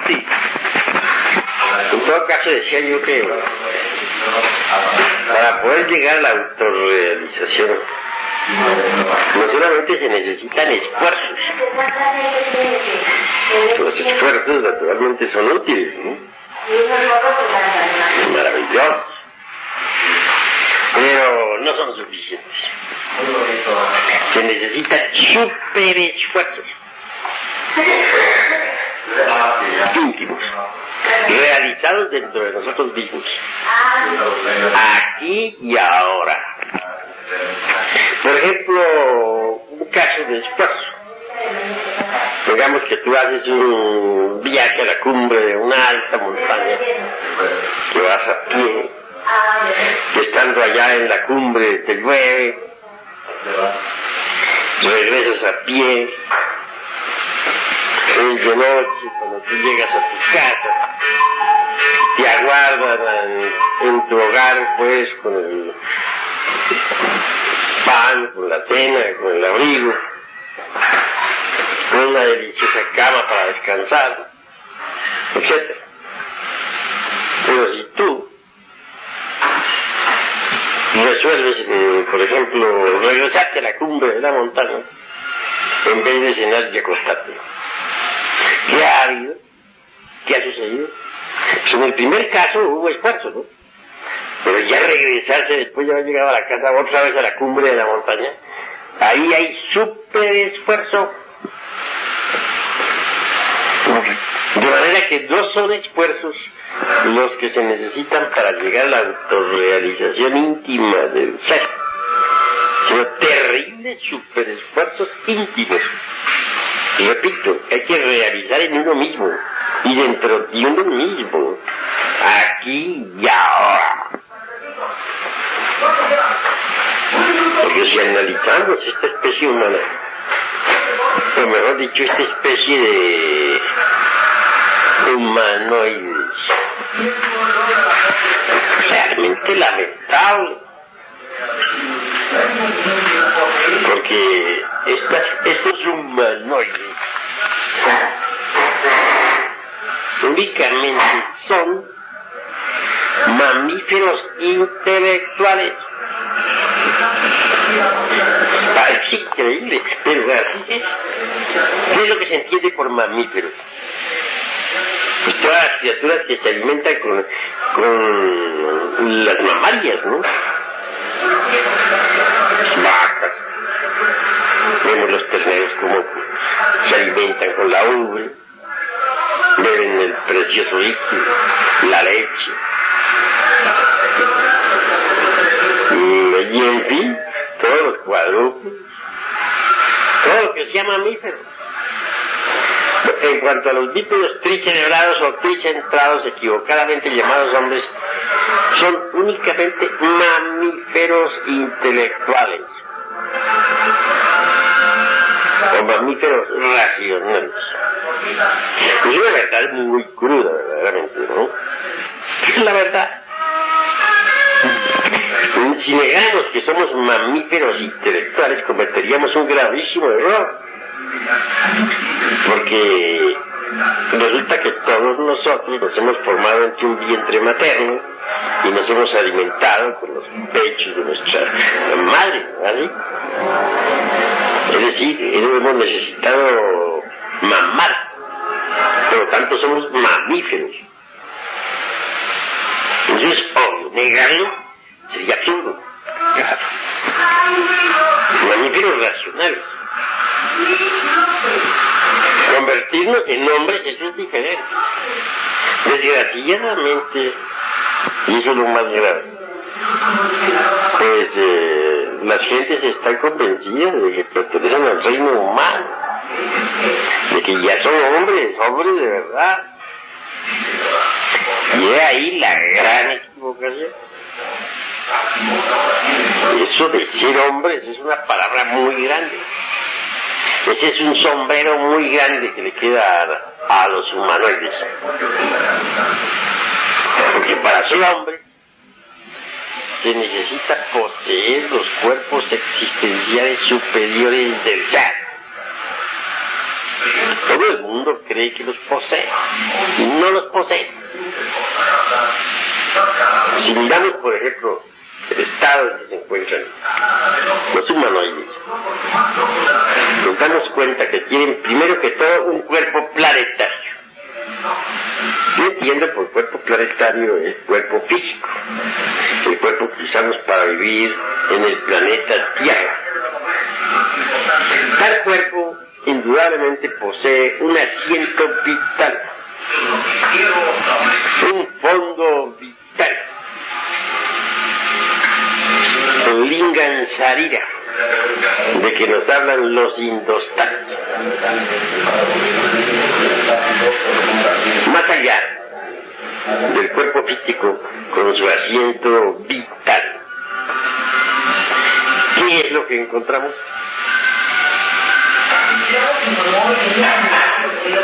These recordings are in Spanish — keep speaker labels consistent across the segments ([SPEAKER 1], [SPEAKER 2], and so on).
[SPEAKER 1] Sí. En todo caso decía yo que para poder llegar a la autorrealización no solamente se necesitan esfuerzos. Los esfuerzos naturalmente son útiles, ¿no? Maravillosos. Pero no son suficientes. Se necesitan super esfuerzos íntimos, realizados dentro de nosotros mismos, aquí y ahora. Por ejemplo, un caso de esfuerzo. Digamos que tú haces un viaje a la cumbre de una alta montaña, que vas a pie, que estando allá en la cumbre te llueve, regresas a pie, es de noche, cuando tú llegas a tu casa, te aguardan en tu hogar, pues, con el pan, con la cena, con el abrigo, con una deliciosa cama para descansar, etc. Pero si tú resuelves, por ejemplo, regresarte a la cumbre de la montaña, en vez de cenar y acostarte, ¿qué ha habido? ¿Qué ha sucedido? Pues en el primer caso hubo esfuerzo, ¿no? Pero ya regresarse después de haber llegado a la casa otra vez a la cumbre de la montaña, ahí hay súper esfuerzo. De manera que no son esfuerzos los que se necesitan para llegar a la autorrealización íntima del ser, sino terribles super esfuerzos íntimos. Y repito, hay que realizar en uno mismo y dentro de uno mismo, aquí y ahora. Porque si analizamos esta especie humana, o mejor dicho, esta especie de humanoides, es realmente lamentable. Porque estos humanoides únicamente son mamíferos intelectuales. Parece increíble, pero así es. ¿Qué es lo que se entiende por mamíferos? Pues todas las criaturas que se alimentan con las mamalias, ¿no? Las vacas. Vemos los terneros como se alimentan con la ubre, beben el precioso líquido, la leche. Y en fin, todos los cuadrúpedos, todo lo que sea mamífero. En cuanto a los bípedos tricerebrados o tricentrados, equivocadamente llamados hombres, son únicamente mamíferos intelectuales o mamíferos racionales. Es una verdad muy cruda, verdaderamente, ¿no? Es la verdad. Si negamos que somos mamíferos intelectuales, cometeríamos un gravísimo error. Porque resulta que todos nosotros nos hemos formado entre un vientre materno y nos hemos alimentado con los pechos de nuestra madre, ¿vale? Es decir, hemos necesitado mamar, por lo tanto somos mamíferos. Entonces, obvio, negarlo sería absurdo. Claro. Mamíferos racionales. Convertirnos en hombres, eso es diferente. Desgraciadamente, y eso es lo más grave, pues las gentes están convencidas de que pertenecen al reino humano, de que ya son hombres de verdad. Y es ahí la gran equivocación. Eso de ser hombres es una palabra muy grande. Ese es un sombrero muy grande que le queda a los humanoides. Porque para ser hombre se necesita poseer los cuerpos existenciales superiores del ser. Todo el mundo cree que los posee, y no los posee. Si miramos, por ejemplo, el estado en que se encuentran los humanoides, nos damos cuenta que tienen, primero que todo, un cuerpo planetario. Yo entiendo por cuerpo planetario el cuerpo físico, el cuerpo que usamos para vivir en el planeta Tierra. Tal cuerpo indudablemente posee un asiento vital, un fondo vital, el Lingam Sarira, de que nos hablan los indostanes. Más allá del cuerpo físico con su asiento vital, ¿qué es lo que encontramos?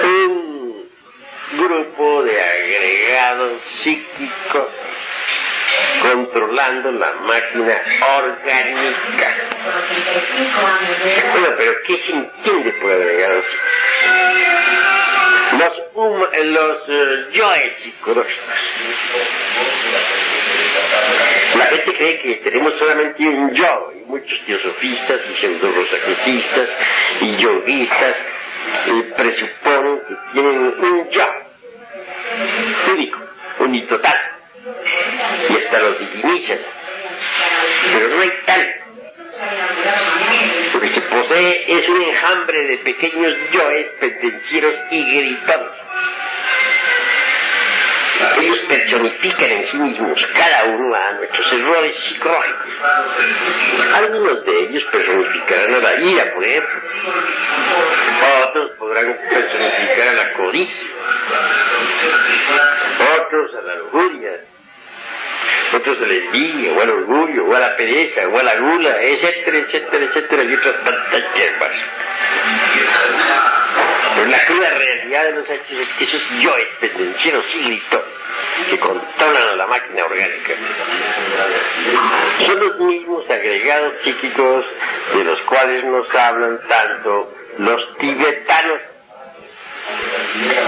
[SPEAKER 1] Un grupo de agregados psíquicos controlando la máquina orgánica. Bueno, pero ¿qué se entiende por agregados psíquicos? Los yoes psicológicos. La gente cree que tenemos solamente un yo, y muchos teosofistas y pseudorosacrutistas y yoguistas presuponen que tienen un yo único, unitotal, y hasta los divinizan, pero no hay tal. Lo que se posee es un enjambre de pequeños yoes pendencieros y gritones. Ellos personifican en sí mismos, cada uno, a nuestros errores psicológicos. Algunos de ellos personificarán a la ira, por ejemplo. Otros podrán personificar a la codicia. Otros a la lujuria. Otros a la envidia, o al orgullo, o a la pereza, o a la gula, etcétera, etcétera, etcétera, y otras tantas hierbas. Pero la cruda realidad de los hechos es que esos yoes pendencieros y gritones que controlan a la máquina orgánica son los mismos agregados psíquicos de los cuales nos hablan tanto los tibetanos.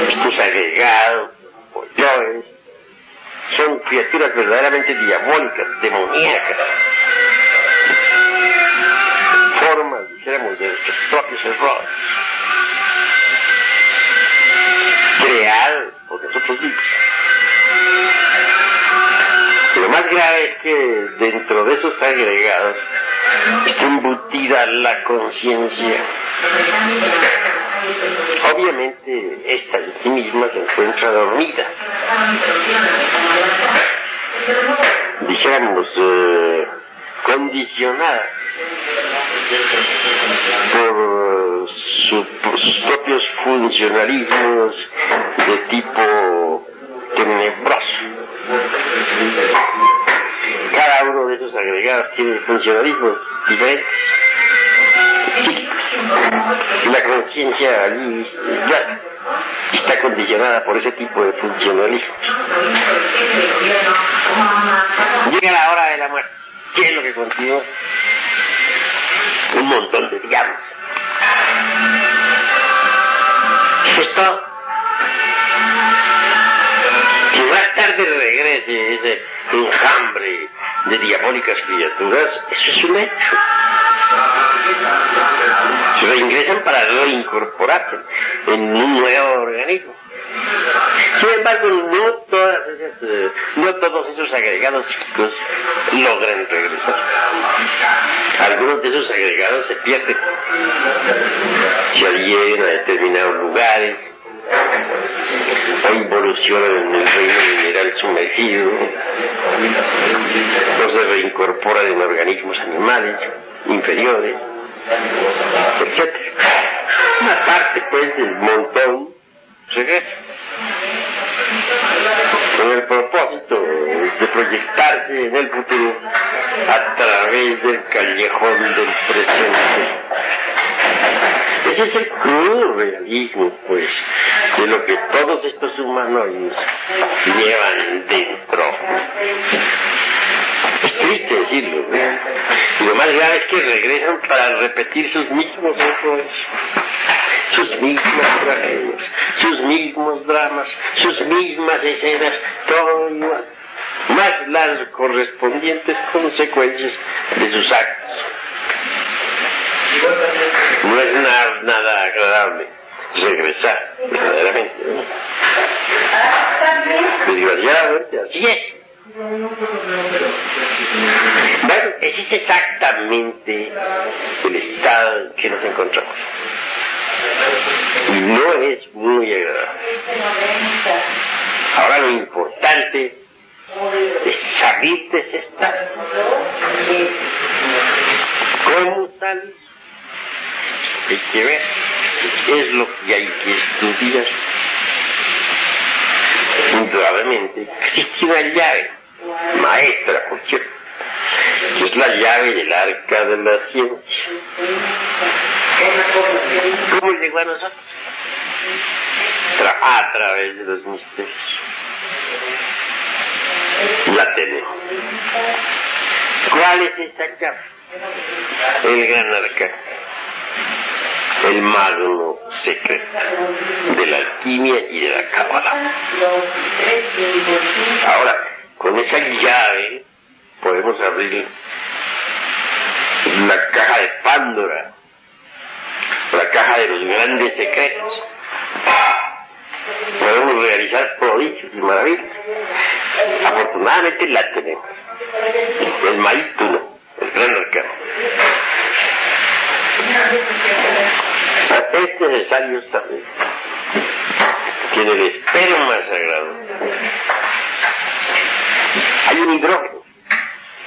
[SPEAKER 1] Estos agregados, o yoes, son criaturas verdaderamente diabólicas, demoníacas, formas, dijéramos, de nuestros propios errores, creados por nosotros mismos. Lo más grave es que dentro de esos agregados está embutida la conciencia. Obviamente esta en sí misma se encuentra dormida, dijéramos condicionada por sus propios funcionalismos de tipo tenebroso. Cada uno de esos agregados tiene funcionalismos diferentes, psíquicos. La conciencia allí ya está condicionada por ese tipo de funcionalismo. Llega la hora de la muerte. ¿Qué es lo que continúa? Un montón de diablos. Esto, que más tarde regrese ese enjambre de diabólicas criaturas, eso es un hecho. Se reingresan para reincorporarse en un nuevo organismo. Sin embargo, no todos esos agregados psíquicos logran regresar. Algunos de esos agregados se pierden, se adhieren a determinados lugares o involucionan en el reino mineral sumergido, o se reincorporan en organismos animales inferiores, etc. Una parte, pues, del montón regresa con el propósito de proyectarse en el futuro a través del callejón del presente. Ese es el crudo realismo, pues, de lo que todos estos humanoides llevan dentro. Es triste decirlo, ¿no? Y lo más grave es que regresan para repetir sus mismos errores. sus mismas tragedias, sus mismos dramas, sus mismas escenas, todo igual, más las correspondientes consecuencias de sus actos. No es nada agradable regresar, verdaderamente, ¿no? Desgraciadamente, así es. Bueno, ese es exactamente el estado en que nos encontramos. Y no es muy agradable. Ahora lo importante es salir de ese estado. ¿Cómo salir? Hay que ver qué es lo que hay que estudiar. Indudablemente existe una llave maestra, por cierto, que es la llave del arca de la ciencia. ¿Cómo llegó a nosotros? A través de los misterios. La tenemos. ¿Cuál es esa llave? El gran arca, el magno secreto de la alquimia y de la cábala. Ahora, con esa llave podemos abrir la caja de Pandora, la caja de los grandes secretos. Podemos realizar prodigios y maravillas. Afortunadamente la tenemos. El Maítuno, el gran arcano. Es necesario saber que en el esperma sagrado hay un hidrógeno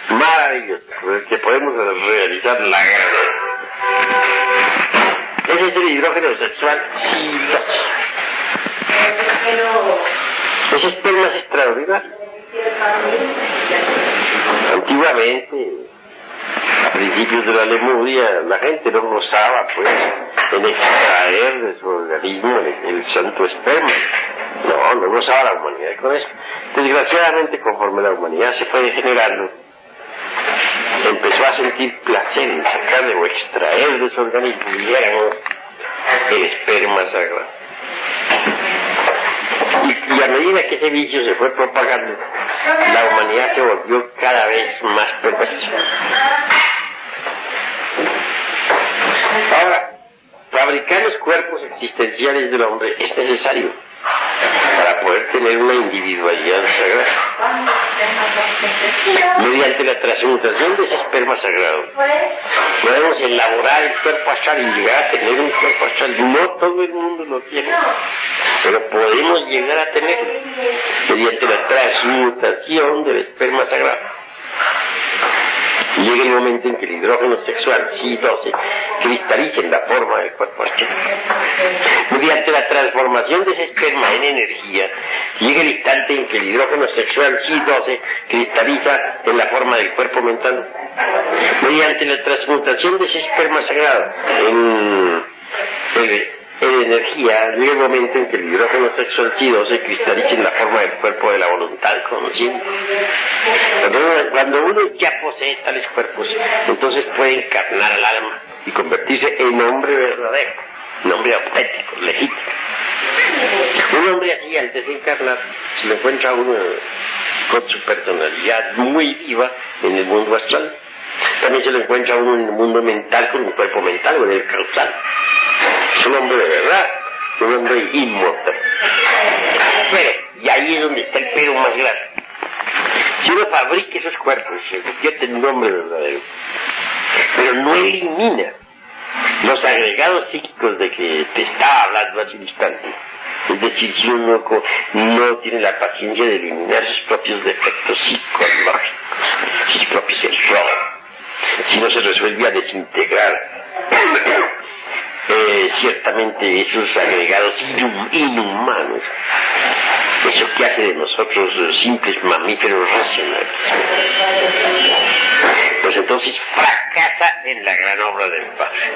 [SPEAKER 1] maravilloso con el que podemos realizar la guerra. Ese es el hidrógeno sexual silógeno. Ese esperma es extraordinario. Antiguamente, a principios de la Lemuria, la gente no gozaba, pues, en extraer de su organismo el santo esperma. No gozaba la humanidad con eso. Desgraciadamente, conforme la humanidad se fue degenerando, empezó a sentir placer en sacarle o extraer de su organismo, dijéramos, el esperma sagrado. Y a medida que ese vicio se fue propagando, la humanidad se volvió cada vez más perversa. Ahora, fabricar los cuerpos existenciales del hombre es necesario para poder tener una individualidad sagrada. Mediante la transmutación de ese esperma sagrado, podemos elaborar el cuerpo astral y llegar a tener un cuerpo astral. No todo el mundo lo tiene, pero podemos llegar a tenerlo mediante la transmutación del esperma sagrado. Llega el momento en que el hidrógeno sexual, Psi-12, cristaliza en la forma del cuerpo astral. Mediante la transformación de ese esperma en energía, llega el instante en que el hidrógeno sexual, Psi-12, cristaliza en la forma del cuerpo mental. Mediante la transmutación de ese esperma sagrado en energía, llega el momento en que el hidrógeno sexual Psi-12 se cristaliza en la forma del cuerpo de la voluntad consciente. Cuando uno ya posee tales cuerpos, entonces puede encarnar al alma y convertirse en hombre verdadero, un hombre auténtico, legítimo. Un hombre así, al desencarnar, se lo encuentra uno con su personalidad muy viva en el mundo astral. También se lo encuentra uno en el mundo mental con un cuerpo mental o en el causal. Es un hombre de verdad, un hombre inmortal. Pero, y ahí es donde está el pero más grande. Si uno fabrica esos cuerpos, se convierte en un hombre verdadero, pero no elimina los agregados psíquicos de que te estaba hablando hace un instante. Es decir, si uno no tiene la paciencia de eliminar sus propios defectos psicológicos, sus propios errores, si no se resuelve a desintegrar ciertamente esos agregados inhumanos, eso que hace de nosotros simples mamíferos racionales, pues entonces fracasa en la gran obra del Padre.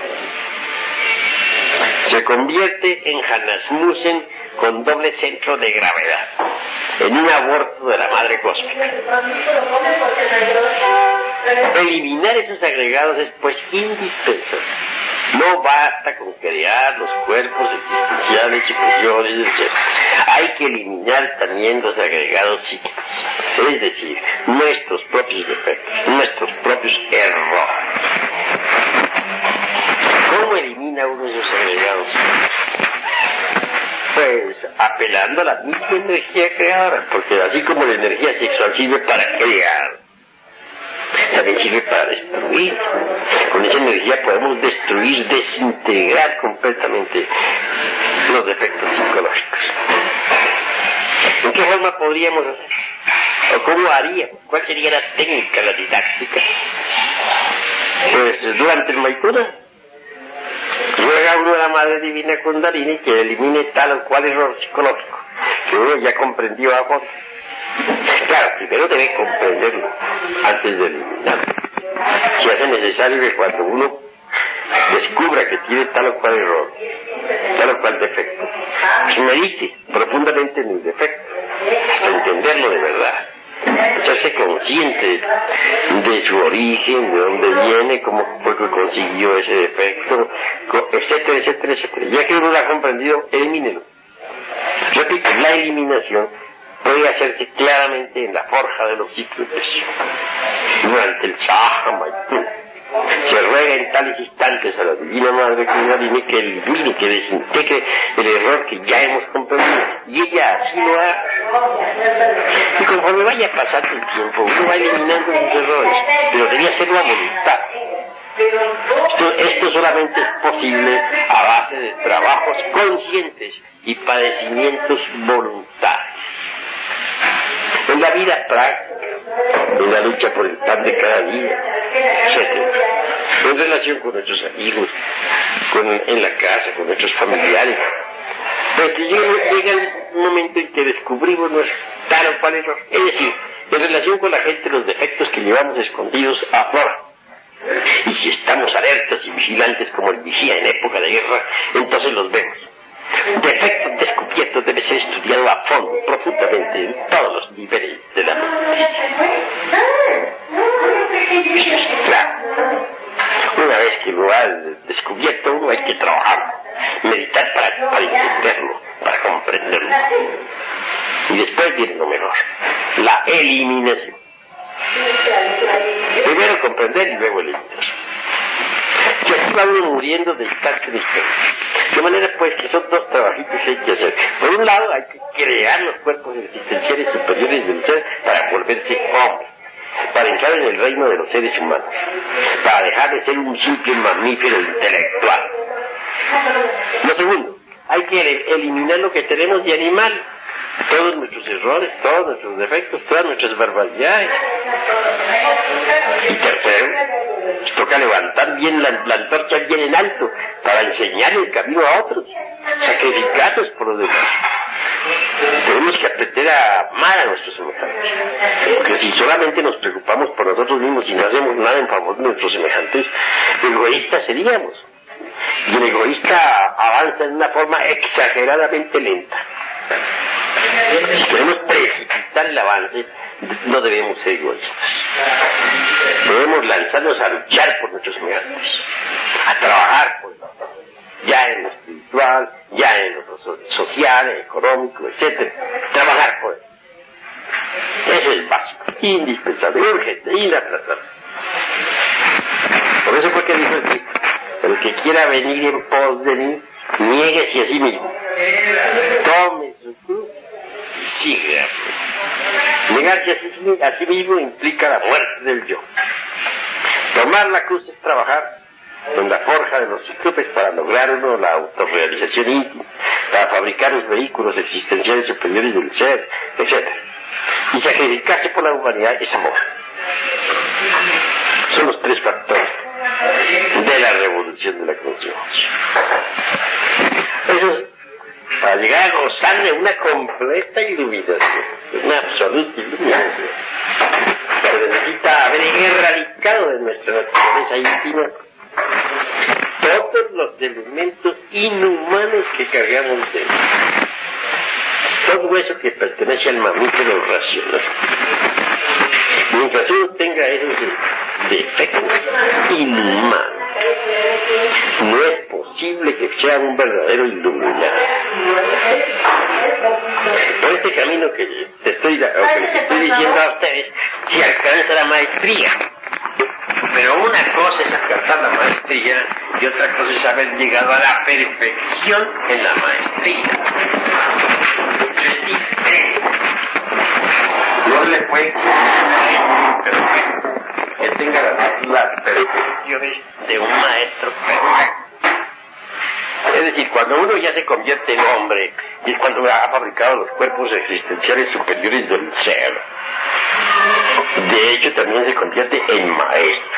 [SPEAKER 1] Se convierte en Hanasmussen con doble centro de gravedad, en un aborto de la madre cósmica. Eliminar esos agregados es pues indispensable. No basta con crear los cuerpos existenciales superiores, etc. Hay que eliminar también los agregados psíquicos, es decir, nuestros propios defectos, nuestros propios errores. ¿Cómo elimina uno esos agregados psíquicos? Pues apelando a la misma energía creadora, porque así como la energía sexual sirve para crear, también sirve para destruir. Con esa energía podemos destruir, desintegrar completamente los defectos psicológicos. ¿En qué forma podríamos hacer? ¿O cómo haríamos? ¿Cuál sería la técnica, la didáctica? Pues durante el Maituna ruega uno a la Madre Divina Kundalini que elimine tal o cual error psicológico que uno ya comprendió a fondo. Claro, primero debe comprenderlo antes de eliminarlo. Se hace necesario que cuando uno descubra que tiene tal o cual error, tal o cual defecto, se medite profundamente en el defecto hasta entenderlo de verdad, hacerse consciente de su origen, de dónde viene, cómo fue que consiguió ese defecto, etcétera, etcétera, etcétera. Ya que uno lo ha comprendido, elimínelo. Repito, la eliminación puede hacerse claramente en la forja de los ciclos de Sion. Durante el Sahaja Maituna se ruega en tales instantes a la Divina Madre Kundalini que elimine, que desintegre el error que ya hemos comprendido, y ella así lo hace. Y conforme vaya pasando el tiempo, uno va eliminando los errores, pero debe hacerlo a voluntad. Esto solamente es posible a base de trabajos conscientes y padecimientos voluntarios. En la vida práctica, en la lucha por el pan de cada día, etc. En relación con nuestros amigos, en la casa, con nuestros familiares. Pero que llega el momento en que descubrimos tal o cual error. Es decir, en relación con la gente, los defectos que llevamos escondidos afuera. Y si estamos alertas y vigilantes como el vigía en época de guerra, entonces los vemos. Defectos descubiertos debe ser estudiado a fondo, profundamente, en todos los niveles de la mente. Eso es claro. Una vez que lo ha descubierto, uno hay que trabajar, meditar para entenderlo, para comprenderlo. Y después viene lo mejor, la eliminación. Primero comprender y luego eliminar. Y así va uno muriendo de instante en instante. De manera pues que son dos trabajitos que hay que hacer. Por un lado hay que crear los cuerpos existenciales superiores del ser para volverse hombre, para entrar en el reino de los seres humanos, para dejar de ser un simple mamífero intelectual. Lo segundo, hay que eliminar lo que tenemos de animal, todos nuestros errores, todos nuestros defectos, todas nuestras barbaridades. Y tercero, nos toca levantar bien la antorcha bien en alto para enseñar el camino a otros, sacrificarnos por los demás. Tenemos que aprender a amar a nuestros semejantes, porque si solamente nos preocupamos por nosotros mismos y no hacemos nada en favor de nuestros semejantes, egoístas seríamos. Y el egoísta avanza en una forma exageradamente lenta. Si queremos precipitar el avance, no debemos ser egoístas. Debemos lanzarnos a luchar por nuestros semejantes, a trabajar por ellos, ya en lo espiritual, ya en lo social, económico, etc. Trabajar por ellos. Eso es básico, indispensable, urgente, inaplazable. Por eso fue que dijo el que quiera venir en pos de mí, niéguese a sí mismo, tome su cruz y siga. Negarse a sí mismo implica la muerte del yo. Tomar la cruz es trabajar en la forja de los cíclopes para lograr uno la autorrealización íntima, para fabricar los vehículos existenciales superiores del ser, etc. Y sacrificarse por la humanidad es amor. Son los tres factores de la revolución de la conciencia. Eso es para llegar a gozar de una completa iluminación, una absoluta iluminación. Se necesita haber erradicado de nuestra naturaleza íntima todos los elementos inhumanos que cargamos dentro. Todo eso que pertenece al mamífero racional. Mientras uno tenga esos defectos inhumanos, No es posible que sea un verdadero iluminado. Por este camino que te estoy, o que les estoy diciendo a ustedes, se alcanza la maestría. Pero una cosa es alcanzar la maestría y otra cosa es haber llegado a la perfección en la maestría. Es diferente. No le puede perfecto que tenga las perfecciones de un maestro perfecto. Es decir, cuando uno ya se convierte en hombre, y es cuando ha fabricado los cuerpos existenciales superiores del ser. De hecho, también se convierte en maestro.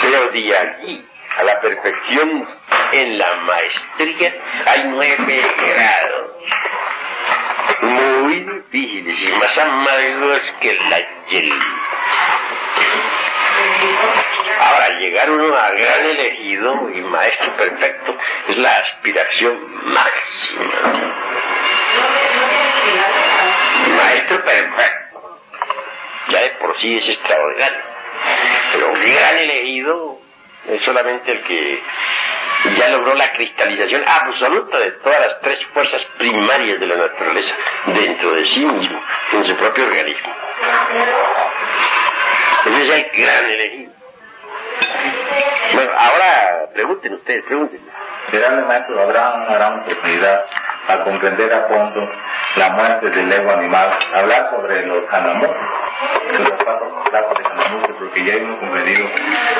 [SPEAKER 1] Pero de allí a la perfección en la maestría hay 9 grados. Muy difíciles y más amargos que el hiel. Ahora, llegar uno a gran elegido y maestro perfecto es la aspiración máxima. Maestro perfecto, ya de por sí es extraordinario, pero un gran elegido es solamente el que ya logró la cristalización absoluta de todas las 3 fuerzas primarias de la naturaleza dentro de sí mismo, en su propio organismo. Ese es el gran elegido. Bueno, ahora pregunten ustedes, pregunten.
[SPEAKER 2] ¿Será el maestro habrá una gran oportunidad a comprender a fondo la muerte del ego animal, hablar sobre los Hanamusa, de los 4 clases de Hanamusa, porque ya hemos comprendido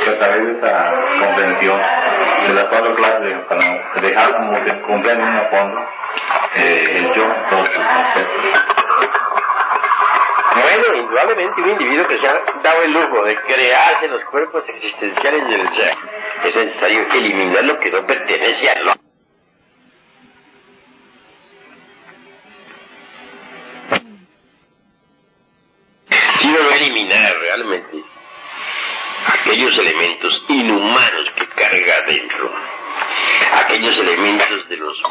[SPEAKER 2] que a través de esa comprensión de las 4 clases de Hanamusa comprenden a fondo el yo, todos sus aspectos.
[SPEAKER 1] Bueno, indudablemente un individuo que se ha dado el lujo de crearse los cuerpos existenciales del ser, es necesario eliminar lo que no pertenece al hombre. Sino no eliminar realmente aquellos elementos inhumanos que carga dentro, aquellos elementos de los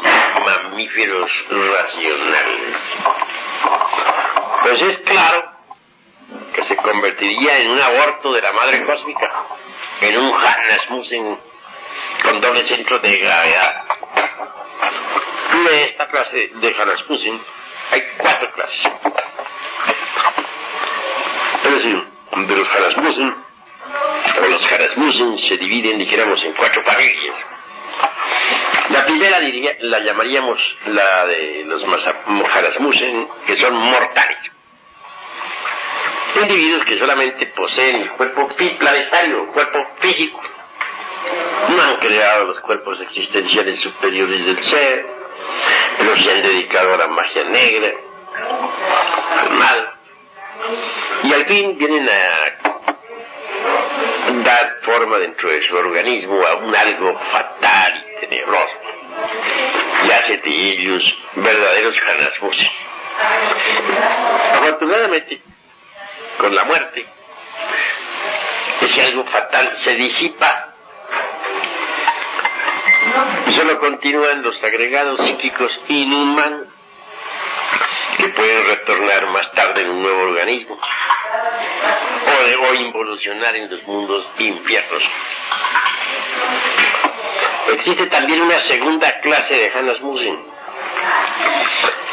[SPEAKER 1] mamíferos racionales. Pues es claro que se convertiría en un aborto de la madre cósmica, en un Hanasmusen con doble centro de gravedad. De esta clase de Hanasmusen hay 4 clases. Es decir, de los Hanasmusen, o los Hanasmusen se dividen, dijéramos, en 4 familias. La primera la llamaríamos la de los Hanasmusen, que son mortales. Individuos que solamente poseen el cuerpo planetario, cuerpo físico. No han creado los cuerpos existenciales superiores del ser, pero se han dedicado a la magia negra, al mal. Y al fin vienen a dar forma dentro de su organismo a un algo fatal y tenebroso. Y hace de ellos verdaderos Hanasmusen. Afortunadamente, con la muerte, ese algo fatal se disipa y solo continúan los agregados psíquicos inhumanos que pueden retornar más tarde en un nuevo organismo o involucionar en los mundos infiernos. Existe también una segunda clase de Hanasmusen.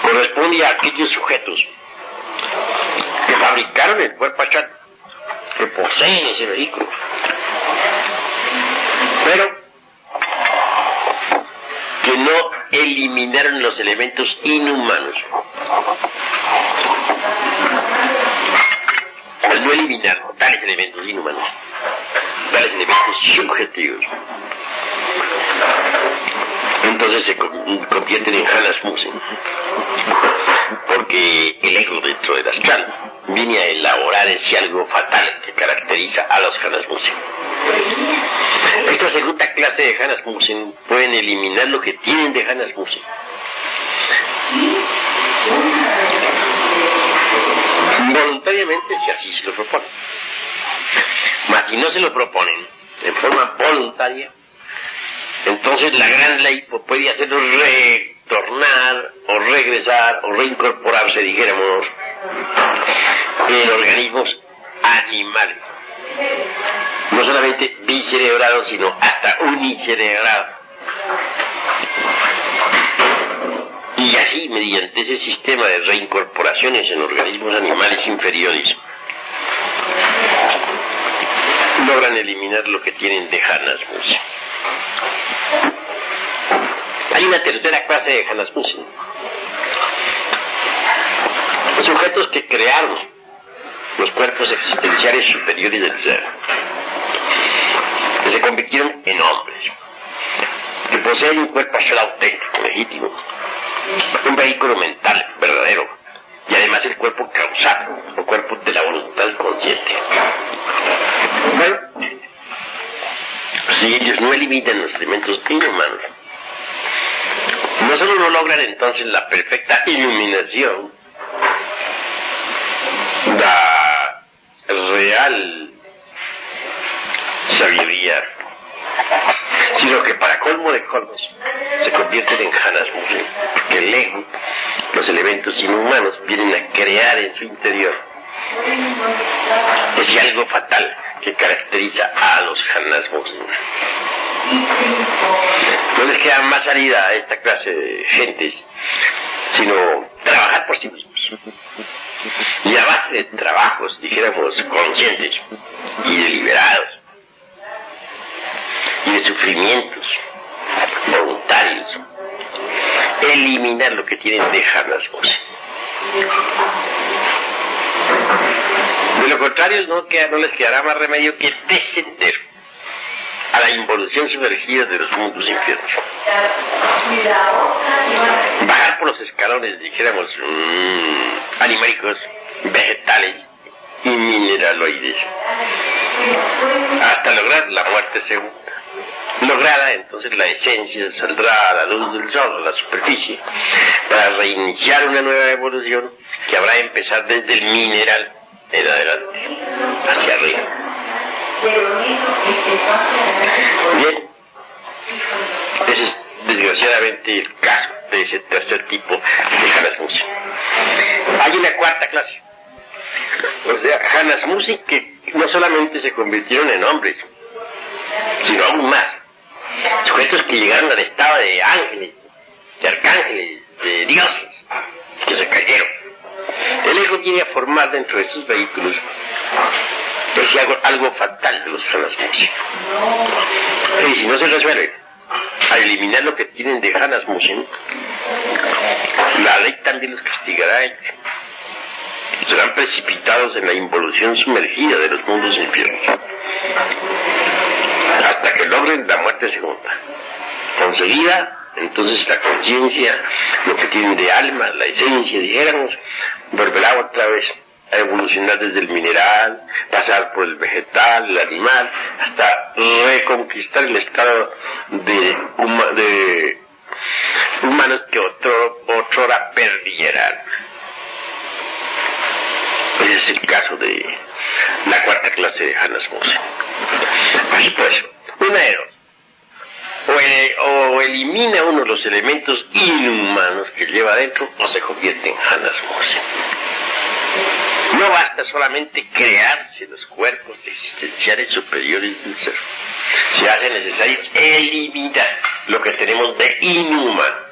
[SPEAKER 1] Corresponde a aquellos sujetos que fabricaron el cuerpo achán, que poseen ese vehículo, pero que no eliminaron los elementos inhumanos. Al no eliminar tales elementos inhumanos, tales elementos subjetivos, entonces se convierten en Hanasmusen, porque el ego dentro del astral viene a elaborar ese algo fatal que caracteriza a los Hanasmusen. Esta segunda clase de Hanasmusen pueden eliminar lo que tienen de Hanasmusen. Voluntariamente, si así se lo proponen. Mas si no se lo proponen en forma voluntaria, entonces la gran ley puede hacerlos retornar o regresar o reincorporarse, dijéramos, en organismos animales. No solamente bicerebrado, sino hasta unicerebrado. Y así, mediante ese sistema de reincorporaciones en organismos animales inferiores, logran eliminar lo que tienen de Hanasmussen. Hay una tercera clase de Hanasmussen. Sujetos que crearon los cuerpos existenciales superiores del ser, que se convirtieron en hombres, que poseen un cuerpo astral auténtico, legítimo, un vehículo mental verdadero, y además el cuerpo causal, o cuerpo de la voluntad consciente. Bueno, si ellos no eliminan los elementos inhumanos, no solo no logran entonces la perfecta iluminación, la real sabiduría, sino que para colmo de colmos se convierten en Hanasmussen, porque el ego, los elementos inhumanos, vienen a crear en su interior ese algo fatal que caracteriza a los Hanasmussen. No les queda más salida a esta clase de gentes, sino trabajar por sí mismos. Y a base de trabajos, dijéramos, conscientes y deliberados, y de sufrimientos voluntarios, eliminar lo que tienen de Hanasmussen. De lo contrario, no les quedará más remedio que descender a la involución sumergida de los mundos infiernos. Bajar por los escalones, dijéramos, animéricos, vegetales y mineraloides, hasta lograr la muerte segunda. Lograda, entonces la esencia saldrá a la luz del sol, a la superficie, para reiniciar una nueva evolución que habrá de empezar desde el mineral en adelante, hacia arriba. Bien, ese es desgraciadamente el caso de ese tercer tipo de Hanasmussen. Hay una cuarta clase, o sea, Hanasmussen que no solamente se convirtieron en hombres, sino aún más, sujetos que llegaron al estado de ángeles, de arcángeles, de dioses, que se cayeron. El ego tiene a formar dentro de sus vehículos algo fatal de los Hanasmussen. Y si no se resuelve a eliminar lo que tienen de Hanasmussen, la ley también los castigará a ellos. Serán precipitados en la involución sumergida de los mundos infiernos, hasta que logren la muerte segunda. Conseguida, entonces la conciencia, lo que tienen de alma, la esencia, dijéramos, volverá otra vez a evolucionar desde el mineral, pasar por el vegetal, el animal, hasta reconquistar el estado de humanos que otrora perdieran. Ese es el caso de la cuarta clase de Hanasmussen. Así pues, una de dos. O elimina uno los elementos inhumanos que lleva adentro, o se convierte en Hanasmussen. No basta solamente crearse los cuerpos existenciales superiores del ser. Se hace necesario eliminar lo que tenemos de inhumano.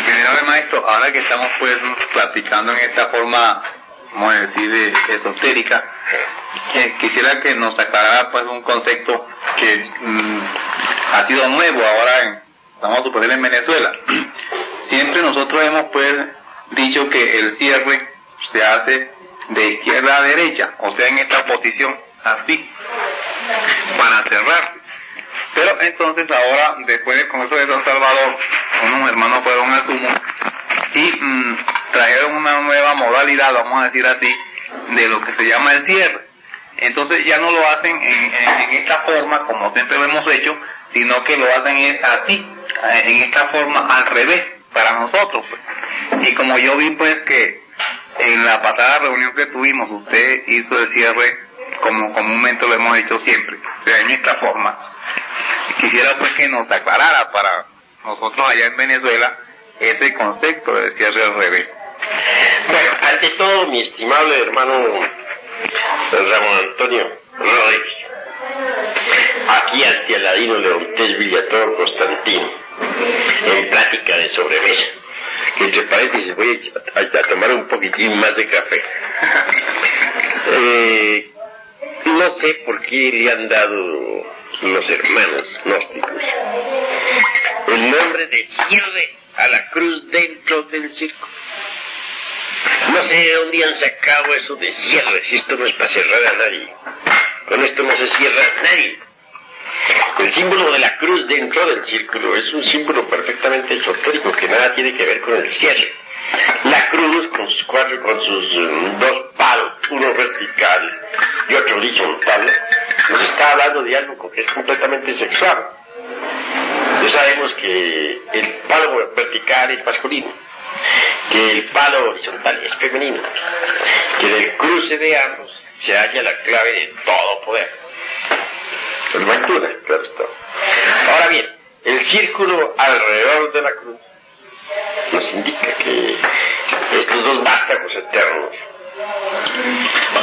[SPEAKER 2] Venerable maestro, ahora que estamos pues platicando en esta forma, vamos a decir, esotérica, quisiera que nos aclarara pues un concepto que ha sido nuevo ahora vamos a suponer en Venezuela. Siempre nosotros hemos pues dicho que el cierre se hace de izquierda a derecha, o sea en esta posición así, para cerrar. Pero entonces ahora, después del Congreso de San Salvador, unos hermanos fueron al sumo y trajeron una nueva modalidad, vamos a decir así, de lo que se llama el cierre. Entonces ya no lo hacen en esta forma como siempre lo hemos hecho, sino que lo hacen así, en esta forma al revés para nosotros pues. Y como yo vi pues que en la pasada reunión que tuvimos usted hizo el cierre como comúnmente lo hemos hecho siempre, o sea en esta forma, quisiera pues que nos aclarara para nosotros allá en Venezuela ese concepto de cierre al revés.
[SPEAKER 1] Bueno, ante todo, mi estimable hermano Ramón Antonio Rodríguez, aquí ante Aladino Leontés Villatoro Constantino, en plática de sobremesa, que entre paréntesis voy a tomar un poquitín más de café. No sé por qué le han dado los hermanos gnósticos el nombre de cierre a la cruz dentro del circo. No sé de dónde han sacado eso de cierre, si esto no es para cerrar a nadie. Con esto no se cierra a nadie. El símbolo de la cruz dentro del círculo es un símbolo perfectamente esotérico que nada tiene que ver con el cierre. La cruz con sus dos palos, uno vertical y otro horizontal, nos está hablando de algo que es completamente sexual. Ya sabemos que el palo vertical es masculino, que el palo horizontal es femenino, que del cruce de ambos se halla la clave de todo poder. El Ventura, claro está. Ahora bien, el círculo alrededor de la cruz nos indica que estos dos vástagos eternos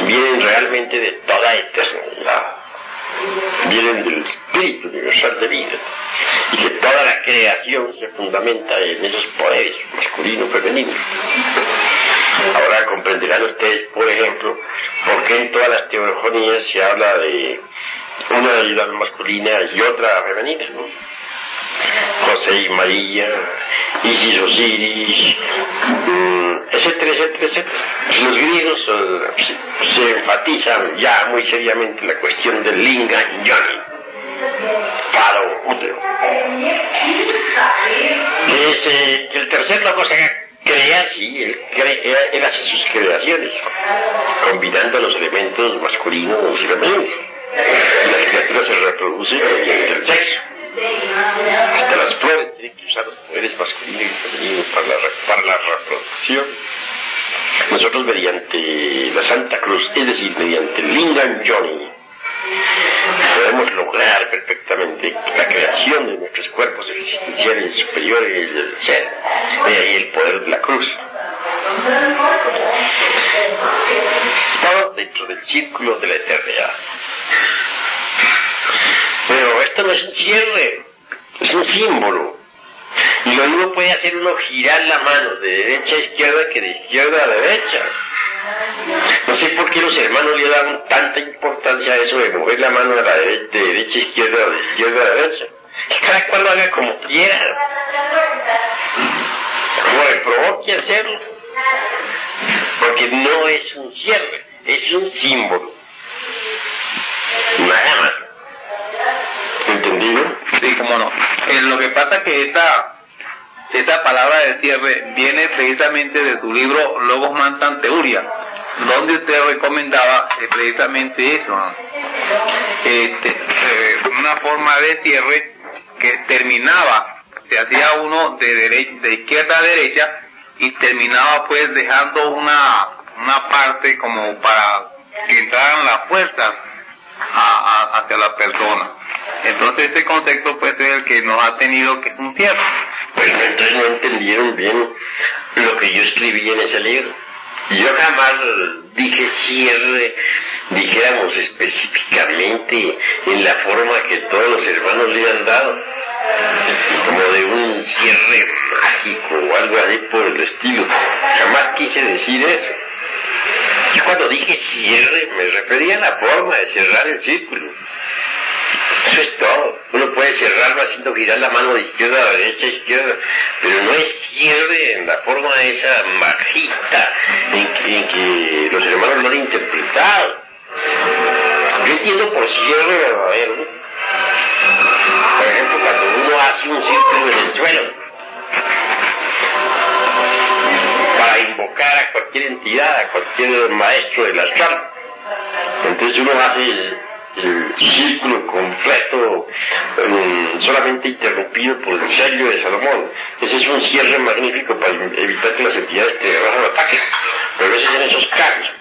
[SPEAKER 1] vienen realmente de toda eternidad, vienen del espíritu universal de vida, y que toda la creación se fundamenta en esos poderes masculino y femenino. Ahora comprenderán ustedes, por ejemplo, por qué en todas las teogonías se habla de una deidad masculina y otra femenina, ¿no? José y María, Isis, Osiris, etcétera, etcétera, etcétera. Los griegos se enfatizan ya muy seriamente la cuestión del linga yoni, falo, útero. El tercer loco se crea, sí, él hace sus creaciones, combinando los elementos masculinos y femeninos. Y las criaturas se reproducen mediante el sexo. Hasta las flores tienen que usar los poderes masculinos y femeninos para la reproducción. Nosotros mediante la Santa Cruz, es decir, mediante el Lingam Yoni, podemos lograr perfectamente la creación de nuestros cuerpos existenciales superiores del ser. De ahí el poder de la cruz. Todo dentro del círculo de la eternidad. Pero esto no es un cierre, es un símbolo. Y lo mismo puede hacer uno girar la mano de derecha a izquierda que de izquierda a derecha. No sé por qué los hermanos le dan tanta importancia a eso de mover la mano de derecha a izquierda o de izquierda a derecha. Que cada cual lo haga como quiera, como le provoque hacerlo. Porque no es un cierre, es un símbolo. Nada más. ¿Entendido?
[SPEAKER 2] Sí, cómo no. Lo que pasa es que esta palabra de cierre viene precisamente de su libro Logos Mantan Teuria, donde usted recomendaba precisamente eso, ¿no? Una forma de cierre que terminaba, se hacía uno de izquierda a derecha y terminaba pues dejando una parte como para que entraran las fuerzas hacia la persona. Entonces ese concepto pues es el que nos ha tenido, que es un cierre.
[SPEAKER 1] Bueno, entonces no entendieron bien lo que yo escribí en ese libro. Yo jamás dije cierre, dijéramos específicamente en la forma que todos los hermanos le han dado, como de un cierre mágico o algo así por el estilo. Jamás quise decir eso. Yo cuando dije cierre me refería a la forma de cerrar el círculo. Eso es todo. Uno puede cerrarlo haciendo girar la mano de izquierda a derecha a izquierda, pero no es cierre en la forma esa magista en que los hermanos lo han interpretado. Yo entiendo por cierre verdadero, ¿no? Por ejemplo, cuando uno hace un círculo en el suelo para invocar a cualquier entidad, a cualquier maestro del astral, entonces uno hace el círculo completo, solamente interrumpido por el sello de Salomón. Ese es un cierre magnífico para evitar que las entidades terrenales lo ataquen, pero ese es en esos casos.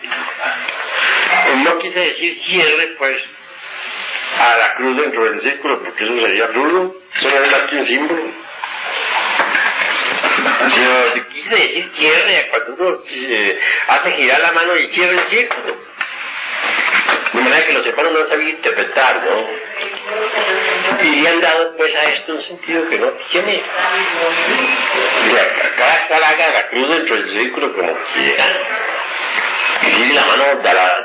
[SPEAKER 1] No quise decir cierre pues a la cruz dentro del círculo, porque eso sería absurdo, eso no es más que un símbolo. Sino quise decir cierre cuando uno hace girar la mano y cierra el círculo. De manera que los hermanos no han sabido interpretar, ¿no? Y le han dado pues a esto un sentido que no tiene. Cada cual haga la cruz dentro del círculo como quiera. Y la mano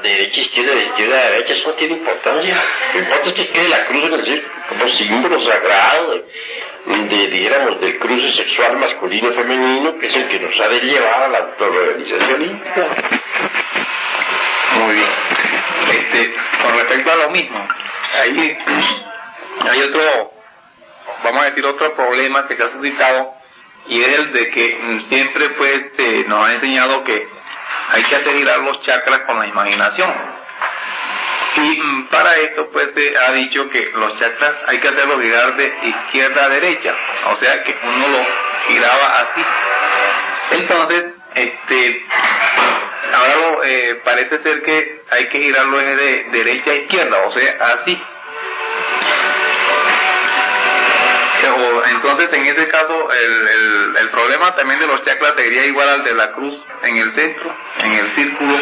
[SPEAKER 1] de derecha a izquierda, de izquierda a derecha, eso no tiene importancia. Lo importante es que quede la cruz en el círculo como símbolo sagrado digamos, del cruce sexual masculino-femenino, que es el que nos ha de llevar a la autorrealización íntima.
[SPEAKER 2] Muy bien. Con respecto a lo mismo, hay otro, vamos a decir, otro problema que se ha suscitado, y es el de que siempre pues nos han enseñado que hay que hacer girar los chakras con la imaginación. Y para esto pues se ha dicho que los chakras hay que hacerlos girar de izquierda a derecha, o sea que uno lo giraba así. Entonces, ahora parece ser que hay que girarlo de derecha a izquierda, o sea, así. Entonces, en ese caso, el problema también de los chakras sería igual al de la cruz en el centro, en el círculo.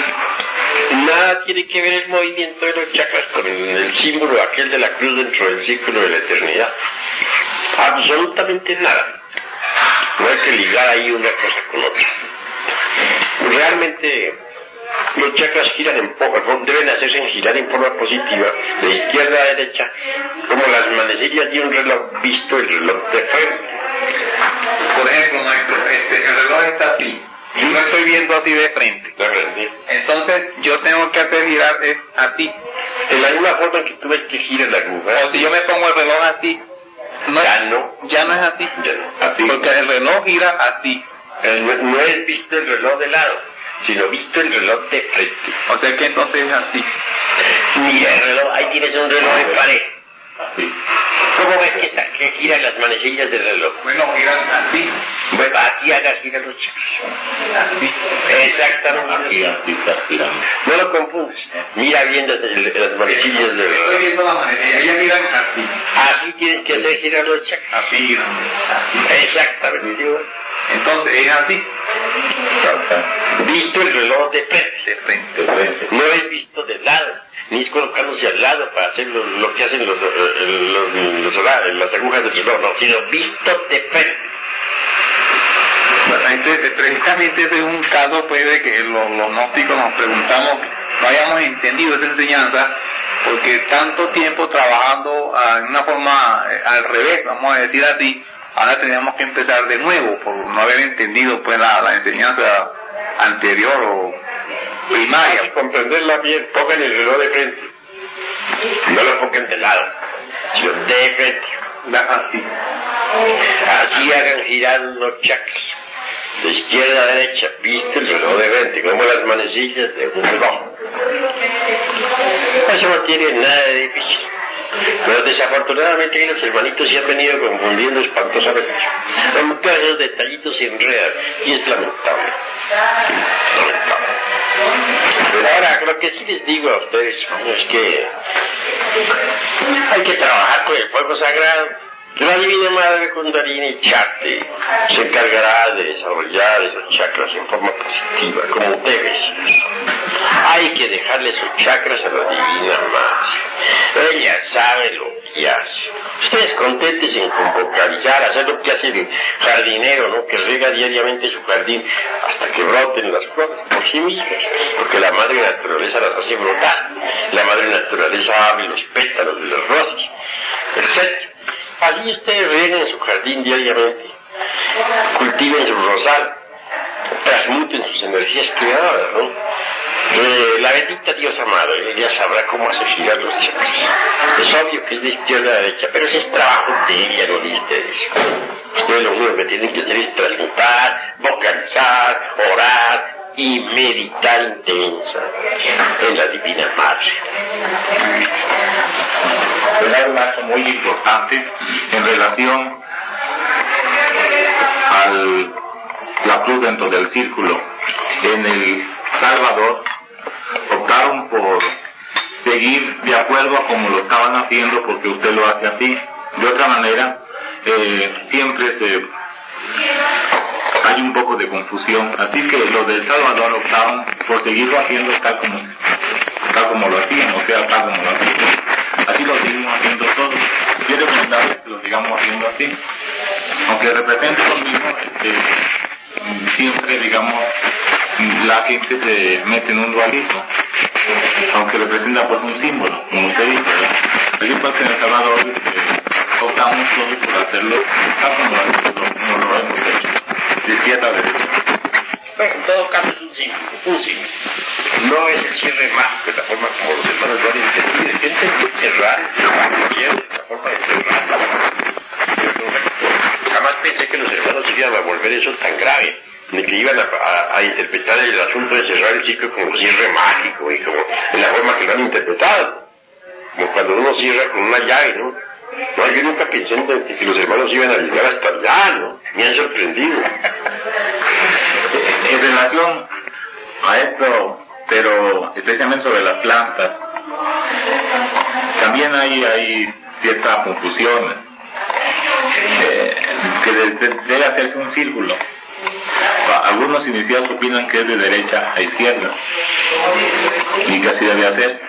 [SPEAKER 1] Nada tiene que ver el movimiento de los chakras con el símbolo aquel de la cruz dentro del círculo de la eternidad. Absolutamente nada. No hay que ligar ahí una cosa con otra. Realmente los chakras giran deben hacerse girar en forma positiva, de izquierda a derecha, como las manecillas de un reloj visto, el reloj de frente.
[SPEAKER 2] Por ejemplo, maestro, el reloj está así. Yo lo estoy viendo así de frente. Entonces yo tengo que hacer girar así.
[SPEAKER 1] En la misma forma en que tú ves que gira la aguja.
[SPEAKER 2] O si yo me pongo el reloj así. Ya no es así.
[SPEAKER 1] Así.
[SPEAKER 2] Porque el reloj gira así.
[SPEAKER 1] No es visto el reloj de lado, sino visto el reloj de frente.
[SPEAKER 2] O sea que entonces es así.
[SPEAKER 1] Mira el reloj, ahí tienes un reloj de pared. Así. ¿Cómo ves que giran las manecillas del reloj?
[SPEAKER 2] Bueno, giran así.
[SPEAKER 1] Bueno, así hagas girar los chakras. Así. Exactamente. Así está girando. No lo confundes. Mira bien las manecillas del reloj.
[SPEAKER 2] Estoy viendo la manecilla, ellas giran así.
[SPEAKER 1] Así tienes que hacer girar los chakras.
[SPEAKER 2] Así giran.
[SPEAKER 1] Exactamente.
[SPEAKER 2] Entonces es así.
[SPEAKER 1] Visto el reloj de frente. No es visto de lado, ni es colocándose al lado para hacer lo que hacen las agujas del reloj, no, sino visto de frente.
[SPEAKER 2] Precisamente ese es un caso pues de que los gnósticos nos preguntamos, no hayamos entendido esa enseñanza, porque tanto tiempo trabajando en una forma al revés, vamos a decir así, ahora teníamos que empezar de nuevo por no haber entendido pues la enseñanza anterior o primaria.
[SPEAKER 1] Para comprenderla bien, pongan el reloj de frente, no lo pongan de lado, sino de frente. Así hagan girar los chakras de izquierda a derecha, viste el reloj de frente, como las manecillas de un reloj. Eso no tiene nada de difícil. Pero desafortunadamente los hermanitos se han venido confundiendo espantosamente. Con todos esos detallitos se enredan y es lamentable. Lamentable. Pero ahora, lo que sí les digo a ustedes es que hay que trabajar con el fuego sagrado. La Divina Madre Kundalini Shakti se encargará de desarrollar esos chakras en forma positiva, como debe ser. Hay que dejarle esos chakras a la Divina Madre. Ella sabe lo que hace. Ustedes conténtense en vocalizar, hacer lo que hace el jardinero, ¿no? Que riega diariamente su jardín hasta que broten las flores por sí mismas, porque la Madre Naturaleza las hace brotar. La Madre Naturaleza abre los pétalos de las rosas, etc. Así ustedes rieguen su jardín diariamente, cultiven su rosal, transmuten sus energías creadoras, ¿no? La bendita Diosa Madre, ella sabrá cómo hacer girar los chakras. Es obvio que es de izquierda a derecha, pero ese es trabajo de ella, no de ustedes. Ustedes lo único que tienen que hacer es transmutar, vocalizar, orar y meditar intensa en la Divina Madre.
[SPEAKER 2] Hay un acto muy importante en relación a la cruz dentro del círculo. En El Salvador optaron por seguir de acuerdo a como lo estaban haciendo, porque usted lo hace así. De otra manera, siempre hay hay un poco de confusión. Así que lo del Salvador optaron por seguirlo haciendo tal como lo hacían, o sea, tal como lo hacían. Así lo seguimos haciendo todos. Yo recomendarles que lo sigamos haciendo así. Aunque represente lo mismo, siempre, digamos, la gente se mete en un dualismo. Aunque representa pues un símbolo, como usted dice, ¿verdad? Aquí pues en El Salvador optamos todos por hacerlo tal como lo hemos hecho, de izquierda a derecha.
[SPEAKER 1] Bueno, en todo caso es un símbolo. No es el cierre mágico, es la forma como los hermanos lo han entendido. Yo entendí cerrar, la forma de cerrar. Jamás pensé que los hermanos iban a volver eso tan grave, ni que iban a interpretar el asunto de cerrar el ciclo como cierre mágico y como en la forma que lo han interpretado. Como cuando uno cierra con una llave, ¿no? No, yo nunca pensé en que los hermanos iban a llegar hasta allá, ¿no? Me han sorprendido.
[SPEAKER 2] En relación a esto, pero especialmente sobre las plantas, también hay ciertas confusiones, que debe hacerse un círculo. Algunos iniciados opinan que es de derecha a izquierda y que así debe hacerse,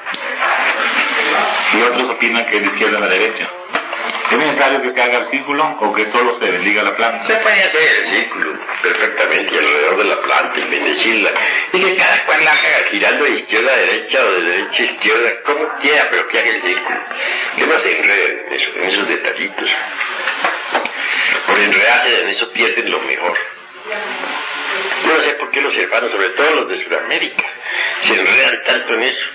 [SPEAKER 2] y otros opinan que es de izquierda a derecha. ¿Es necesario que se haga el círculo o que solo se bendiga la planta?
[SPEAKER 1] Se puede hacer el círculo perfectamente alrededor de la planta y bendecirla, y que cada cual la haga girando de izquierda a derecha o de derecha a izquierda, como quiera, pero que haga el círculo. Que no se enreden en esos detallitos. Por enredarse en eso pierden lo mejor. Yo no sé por qué los hermanos, sobre todo los de Sudamérica, se enredan tanto en eso.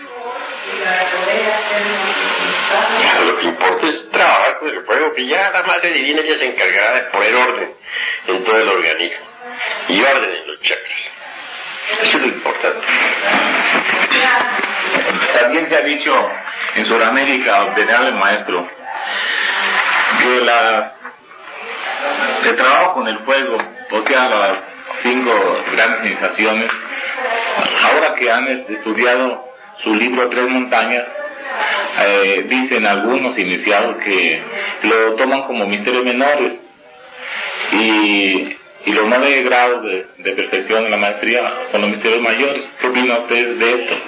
[SPEAKER 1] Ya, lo que importa es trabajar con el fuego, que ya la Madre Divina ya se encargará de poner orden en todo el organismo y orden en los chakras. Eso es lo importante.
[SPEAKER 2] También se ha dicho en Sudamérica, ordenarle al maestro, que el trabajo con el fuego, o sea, las 5 grandes iniciaciones, ahora que han estudiado su libro Tres Montañas, dicen algunos iniciados que lo toman como misterios menores, y los 9 grados de perfección en la maestría son los misterios mayores. ¿Qué opina usted de esto?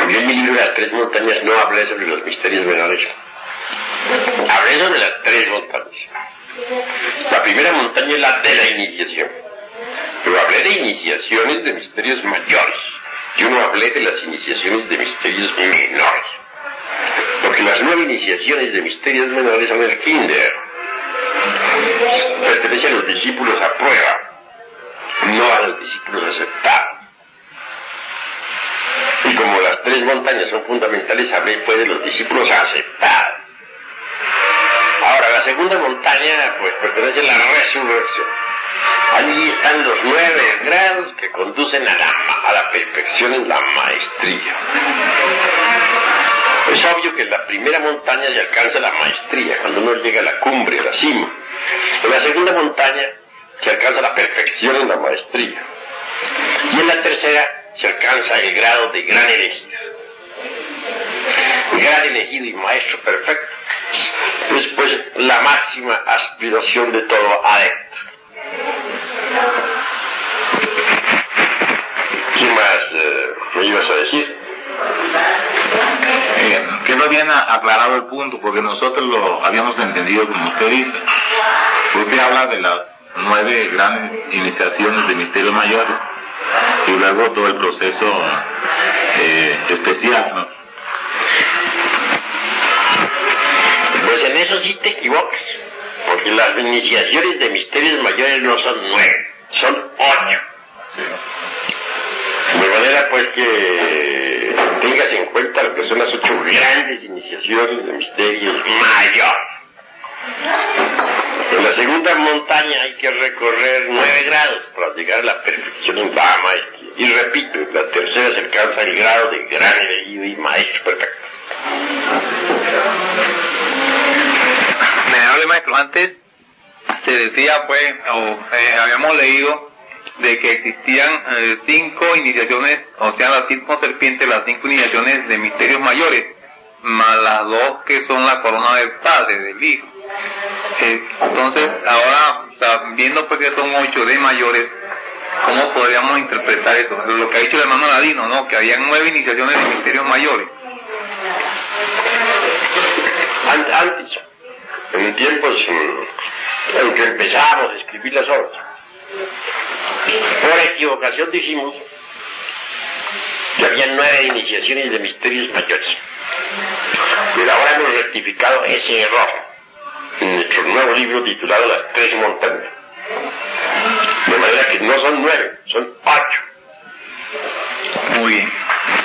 [SPEAKER 1] Yo en mi libro Las Tres Montañas no hablé sobre los misterios menores. Hablé sobre las 3 montañas. La primera montaña es la de la iniciación. Pero hablé de iniciaciones de misterios mayores. Yo no hablé de las iniciaciones de misterios menores. Porque las 9 iniciaciones de misterios menores son el kinder. Pertenece a los discípulos a prueba, no a los discípulos aceptados. Y como las 3 montañas son fundamentales, hablé pues de los discípulos aceptados. Ahora, la segunda montaña pues pertenece a la resurrección. Allí están los 9 grados que conducen a la perfección en la maestría. Es obvio que en la primera montaña se alcanza la maestría, cuando uno llega a la cumbre, a la cima. En la segunda montaña se alcanza la perfección en la maestría. Y en la tercera se alcanza el grado de gran elegido. Gran elegido y maestro perfecto es pues la máxima aspiración de todo adepto. ¿Qué más me ibas a decir?
[SPEAKER 2] Quedó bien aclarado el punto, porque nosotros lo habíamos entendido como usted dice. Usted habla de las 9 grandes iniciaciones de misterios mayores y luego todo el proceso especial, ¿no?
[SPEAKER 1] Pues en eso sí te equivocas, porque las iniciaciones de misterios mayores no son 9, son 8. De manera pues que tengas en cuenta lo que son las 8 grandes iniciaciones de misterios mayores. En la segunda montaña hay que recorrer 9 grados para llegar a la perfección en la maestría. Y repito, en la tercera se alcanza el grado de gran elegido y maestro perfecto.
[SPEAKER 3] Venerable maestro, antes se decía pues, habíamos leído de que existían 5 iniciaciones, o sea, las 5 serpientes, las 5 iniciaciones de misterios mayores, más las 2 que son la corona del Padre, del Hijo. Entonces, ahora viendo pues que son 8 de mayores, ¿cómo podríamos interpretar eso? Lo que ha dicho el hermano Ladino, ¿no? Que habían 9 iniciaciones de misterios mayores.
[SPEAKER 1] Antes, en tiempos en que empezábamos a escribir las obras, por equivocación dijimos que había 9 iniciaciones de misterios mayores. Pero ahora hemos rectificado ese error en nuestro nuevo libro titulado Las 3 montañas. De manera que no son 9, son 8.
[SPEAKER 3] Muy bien.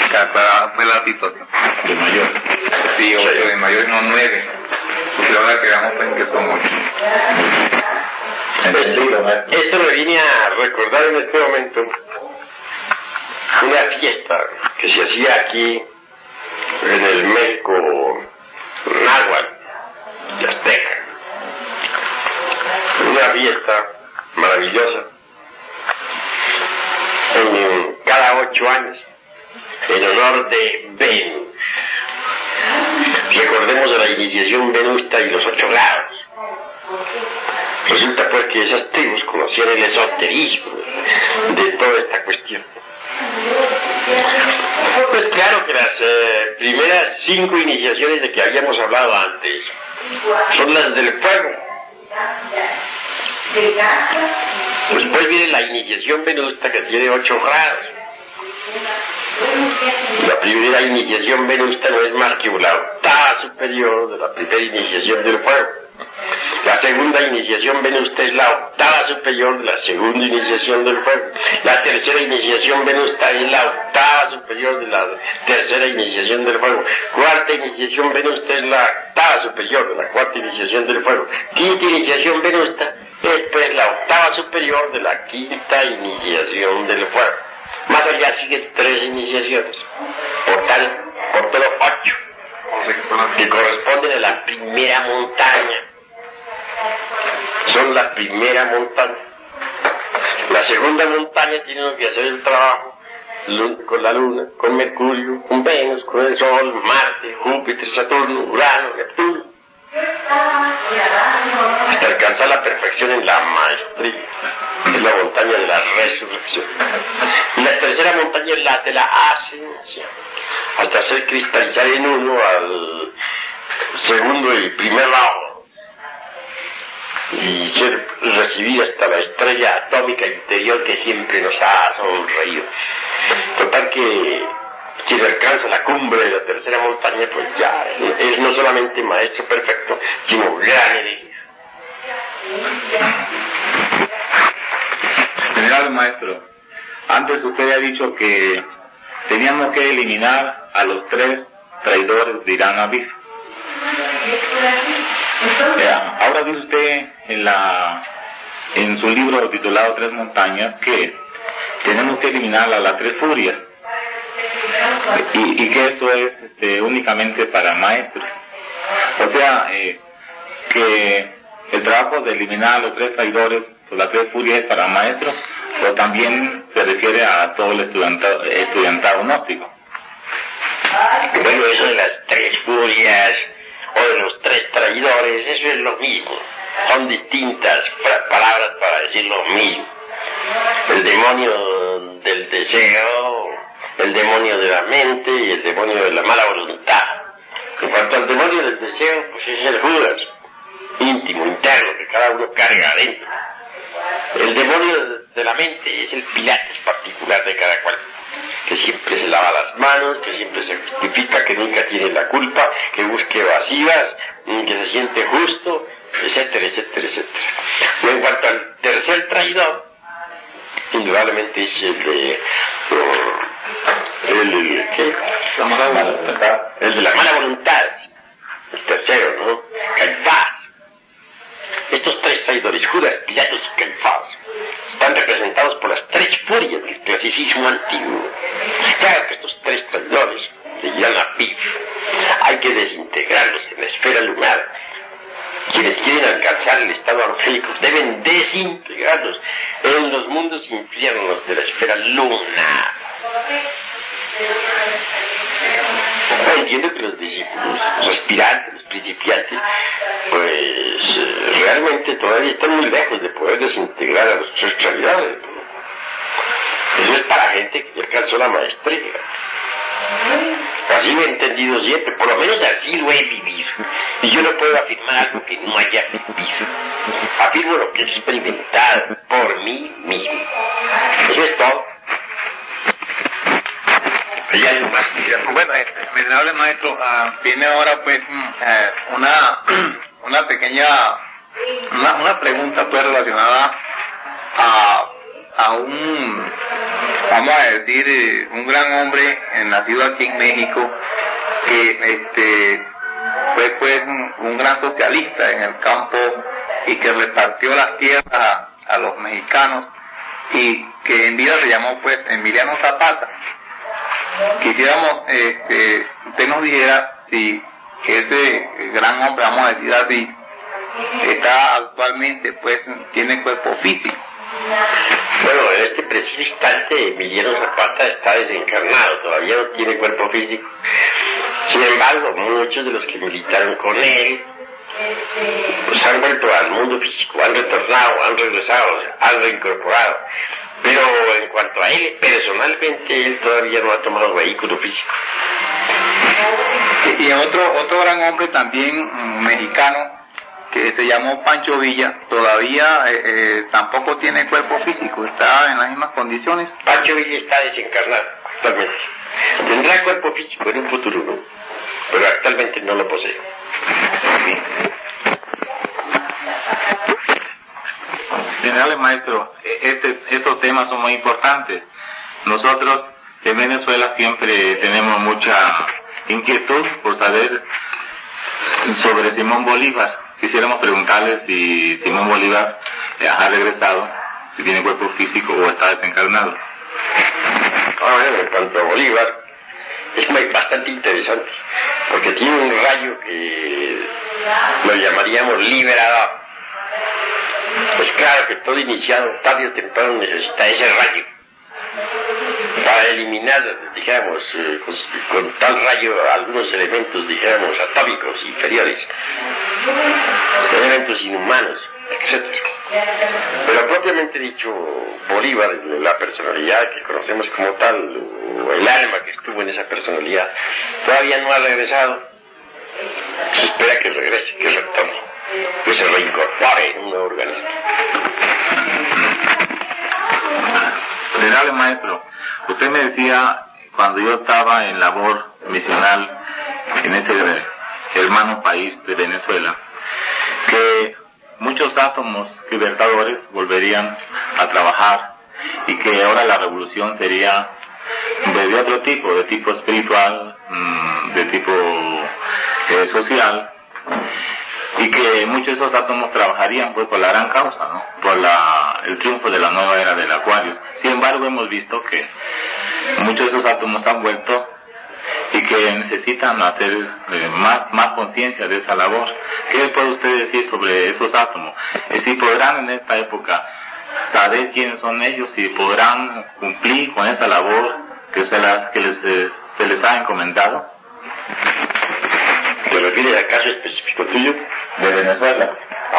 [SPEAKER 3] Aclarada fue la situación.
[SPEAKER 2] De mayor.
[SPEAKER 3] Sí, 8 de mayor, no 9. Porque ahora quedamos pues que son 8.
[SPEAKER 1] Esto me viene a recordar en este momento una fiesta que se hacía aquí en el México náhuatl y azteca. Una fiesta maravillosa en cada 8 años en honor de Venus. Recordemos de la iniciación venusta y los 8 grados. Resulta pues que esas tribus conocían el esoterismo de toda esta cuestión. Pues claro que las primeras 5 iniciaciones de que habíamos hablado antes son las del fuego. Después viene la iniciación venusta que tiene 8 grados. La primera iniciación venusta no es más que la octava superior de la primera iniciación del fuego. La segunda iniciación venusta es la octava superior de la segunda iniciación del fuego. La tercera iniciación venusta es la octava superior de la tercera iniciación del fuego. Cuarta iniciación venusta es la octava superior de la cuarta iniciación del fuego. Quinta iniciación venusta es pues la octava superior de la quinta iniciación del fuego. Más allá siguen 3 iniciaciones. Por todo 8. Que corresponden a la primera montaña. Son la primera montaña. La segunda montaña tiene que hacer el trabajo con la Luna, con Mercurio, con Venus, con el Sol, Marte, Júpiter, Saturno, Urano, Neptuno, hasta alcanzar la perfección en la maestría, en la montaña de la resurrección. Y la tercera montaña es la de la ascensión, hasta hacer cristalizar en uno al segundo y primer lado y ser recibida hasta la estrella atómica interior que siempre nos ha sonreído. Total que quien alcanza la cumbre de la tercera montaña pues ya es no solamente maestro perfecto, sino gran hereje.
[SPEAKER 2] General maestro, antes usted ha dicho que teníamos que eliminar a los 3 traidores de Irán Abif. Ahora dice usted en su libro titulado 3 montañas que tenemos que eliminar a las 3 furias y que eso es únicamente para maestros. O sea, que el trabajo de eliminar a los 3 traidores, pues las 3 furias es para maestros, o también se refiere a todo el estudiantado gnóstico.
[SPEAKER 1] Bueno, eso de las 3 furias o de los 3 traidores, eso es lo mismo. Son distintas palabras para decir lo mismo. El demonio del deseo, el demonio de la mente y el demonio de la mala voluntad. En cuanto al demonio del deseo, pues es el Judas, íntimo, interno, que cada uno carga adentro. El demonio de la mente es el Pilates particular de cada cual, que siempre se lava las manos, que siempre se justifica, que nunca tiene la culpa, que busque evasivas, que se siente justo, etcétera, etcétera, etcétera. Y en cuanto al tercer traidor, indudablemente es el de la mala voluntad, el tercero, ¿no? Caifás. Estos 3 traidores, Judas, Pilatos y Caifás, están representados por las 3 furias del clasicismo antiguo. Claro que estos 3 traidores de Irán Abif hay que desintegrarlos en la esfera lunar. Quienes quieren alcanzar el estado angélico deben desintegrarlos en los mundos infiernos de la esfera lunar. Entiendo que los discípulos, los aspirantes, los principiantes, pues realmente todavía están muy lejos de poder desintegrar a los tres claridades. Eso es para gente que ya alcanzó la maestría. Así lo he entendido siempre, por lo menos así lo he vivido. Y yo no puedo afirmar algo que no haya vivido. Afirmo lo que he experimentado por mí mismo. Eso es todo. Y hay más.
[SPEAKER 3] Bueno, venerable maestro, viene ahora pues una pequeña, una pregunta pues relacionada a un, vamos a decir, un gran hombre nacido aquí en México, que fue pues un gran socialista en el campo y que repartió las tierras a los mexicanos y que en vida se llamó pues Emiliano Zapata. Quisiéramos, usted nos dijera si ese gran hombre, vamos a decir así, está actualmente pues tiene cuerpo físico.
[SPEAKER 1] Bueno, en este preciso instante Emiliano Zapata está desencarnado, todavía no tiene cuerpo físico. Sin embargo, muchos de los que militaron con él pues han vuelto al mundo físico, han retornado, han regresado, han reincorporado. Pero en cuanto a él, personalmente, él todavía no ha tomado vehículo físico.
[SPEAKER 3] Y otro gran hombre también mexicano, que se llamó Pancho Villa, todavía tampoco tiene cuerpo físico, está en las mismas condiciones.
[SPEAKER 1] Pancho Villa está desencarnado actualmente. Tendrá cuerpo físico en un futuro, ¿no? Pero actualmente no lo posee.
[SPEAKER 2] General maestro, estos temas son muy importantes. Nosotros en Venezuela siempre tenemos mucha inquietud por saber sobre Simón Bolívar. Quisiéramos preguntarle si Simón Bolívar ha regresado, si tiene cuerpo físico o está desencarnado.
[SPEAKER 1] Bueno, en cuanto a Bolívar, es bastante interesante, porque tiene un rayo que lo llamaríamos liberador. Pues claro que todo iniciado tarde o temprano necesita ese rayo para eliminar, digamos, con tal rayo algunos elementos, digamos, atómicos inferiores, elementos inhumanos, etc. Pero propiamente dicho, Bolívar, la personalidad que conocemos como tal, o el alma que estuvo en esa personalidad, todavía no ha regresado. Se espera que regrese, que retorne, que se reincorpore en un nuevo organismo.
[SPEAKER 2] Venerable maestro, usted me decía, cuando yo estaba en labor misional en este hermano país de Venezuela, que muchos átomos libertadores volverían a trabajar y que ahora la revolución sería de otro tipo, de tipo espiritual, de tipo social, y que muchos de esos átomos trabajarían pues por la gran causa, ¿no? Por el triunfo de la nueva era del Acuarios. Sin embargo, hemos visto que muchos de esos átomos han vuelto y que necesitan hacer más conciencia de esa labor. ¿Qué puede usted decir sobre esos átomos? Si podrán en esta época saber quiénes son ellos y podrán cumplir con esa labor que se les ha encomendado.
[SPEAKER 1] ¿Te refieres al caso específico tuyo?
[SPEAKER 2] De Venezuela.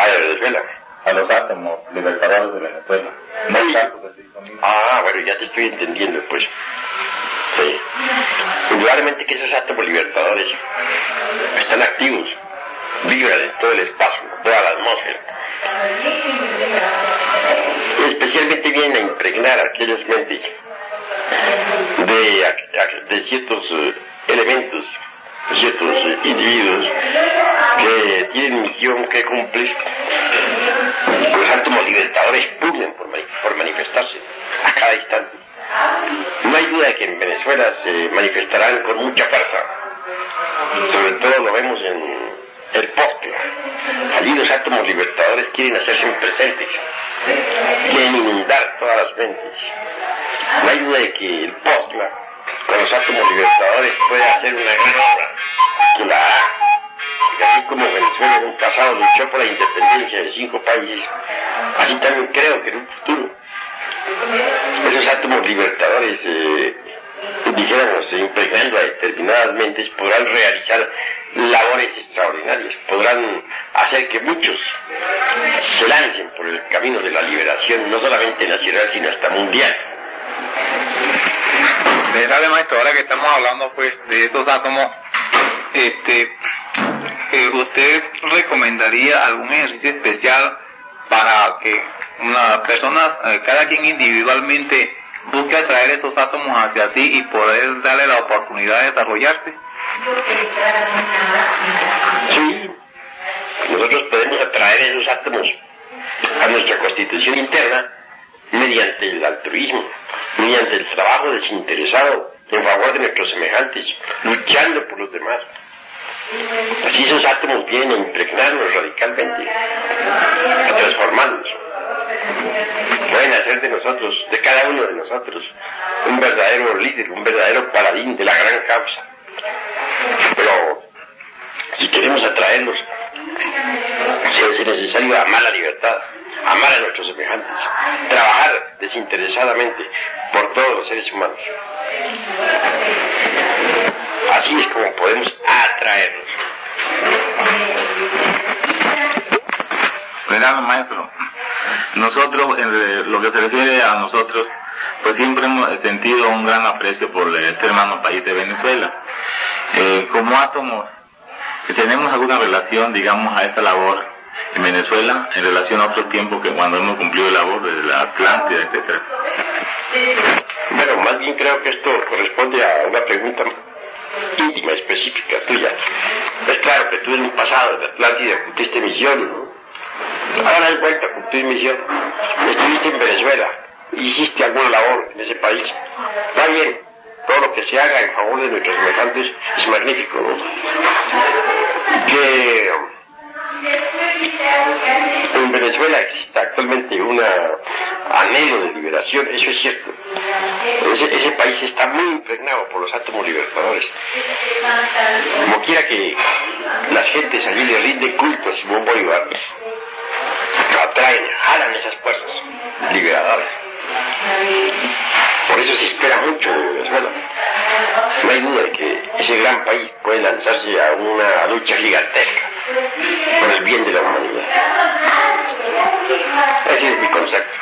[SPEAKER 1] De Venezuela.
[SPEAKER 2] A los átomos libertadores de Venezuela. No el caso específico.
[SPEAKER 1] Bueno, ya te estoy entendiendo, pues. Sí. Indudablemente que esos átomos libertadores están activos, vibran en todo el espacio, en toda la atmósfera. Y especialmente vienen a impregnar a aquellas mentes de ciertos elementos, ciertos individuos que tienen misión que cumplir. Los átomos libertadores pugnan por manifestarse a cada instante. No hay duda de que en Venezuela se manifestarán con mucha fuerza. Sobre todo lo vemos en el Postla. Allí los átomos libertadores quieren hacerse presentes, quieren inundar todas las mentes. No hay duda de que el Postla, con los átomos libertadores, puede hacer una gran obra, que la hará. Y así como Venezuela en un pasado luchó por la independencia de 5 países, así también creo que en un futuro esos átomos libertadores dijéramos, impregnando a determinadas mentes, podrán realizar labores extraordinarias, podrán hacer que muchos se lancen por el camino de la liberación, no solamente nacional, sino hasta mundial.
[SPEAKER 3] Verdad, maestro, ahora que estamos hablando pues de esos átomos, ¿usted recomendaría algún ejercicio especial para que una persona, cada quien individualmente, busque atraer esos átomos hacia sí y poder darle la oportunidad de desarrollarse?
[SPEAKER 1] Sí, nosotros podemos atraer esos átomos a nuestra constitución interna mediante el altruismo, mediante el trabajo desinteresado en favor de nuestros semejantes, luchando por los demás. Así esos átomos vienen a impregnarnos radicalmente, a transformarnos. Pueden hacer de nosotros, de cada uno de nosotros, un verdadero líder, un verdadero paladín de la gran causa. Pero si queremos atraerlos, es necesario amar la libertad, amar a nuestros semejantes, trabajar desinteresadamente por todos los seres humanos. Así es como podemos atraerlos.
[SPEAKER 2] Verán, maestro, nosotros, en lo que se refiere a nosotros, pues siempre hemos sentido un gran aprecio por este hermano país de Venezuela. Como átomos, ¿tenemos alguna relación, digamos, a esta labor en Venezuela, en relación a otros tiempos que cuando hemos cumplido la labor desde la Atlántida, etcétera?
[SPEAKER 1] Bueno, más bien creo que esto corresponde a una pregunta íntima, específica tuya. Es claro que tú en un pasado de Atlántida cumpliste misión, ¿no? Ahora has vuelto a cumplir misión. Estuviste en Venezuela, hiciste alguna labor en ese país. Está bien, todo lo que se haga en favor de nuestros semejantes es magnífico, ¿no? Que en Venezuela existe actualmente un anhelo de liberación, eso es cierto. Ese país está muy impregnado por los átomos libertadores. Como quiera que las gentes allí le rinden culto a Simón Bolívar, atraen, jalan esas fuerzas liberadoras. Por eso se espera mucho de Venezuela. No hay duda de que ese gran país puede lanzarse a una lucha gigantesca por el bien de la humanidad. Ese es mi concepto.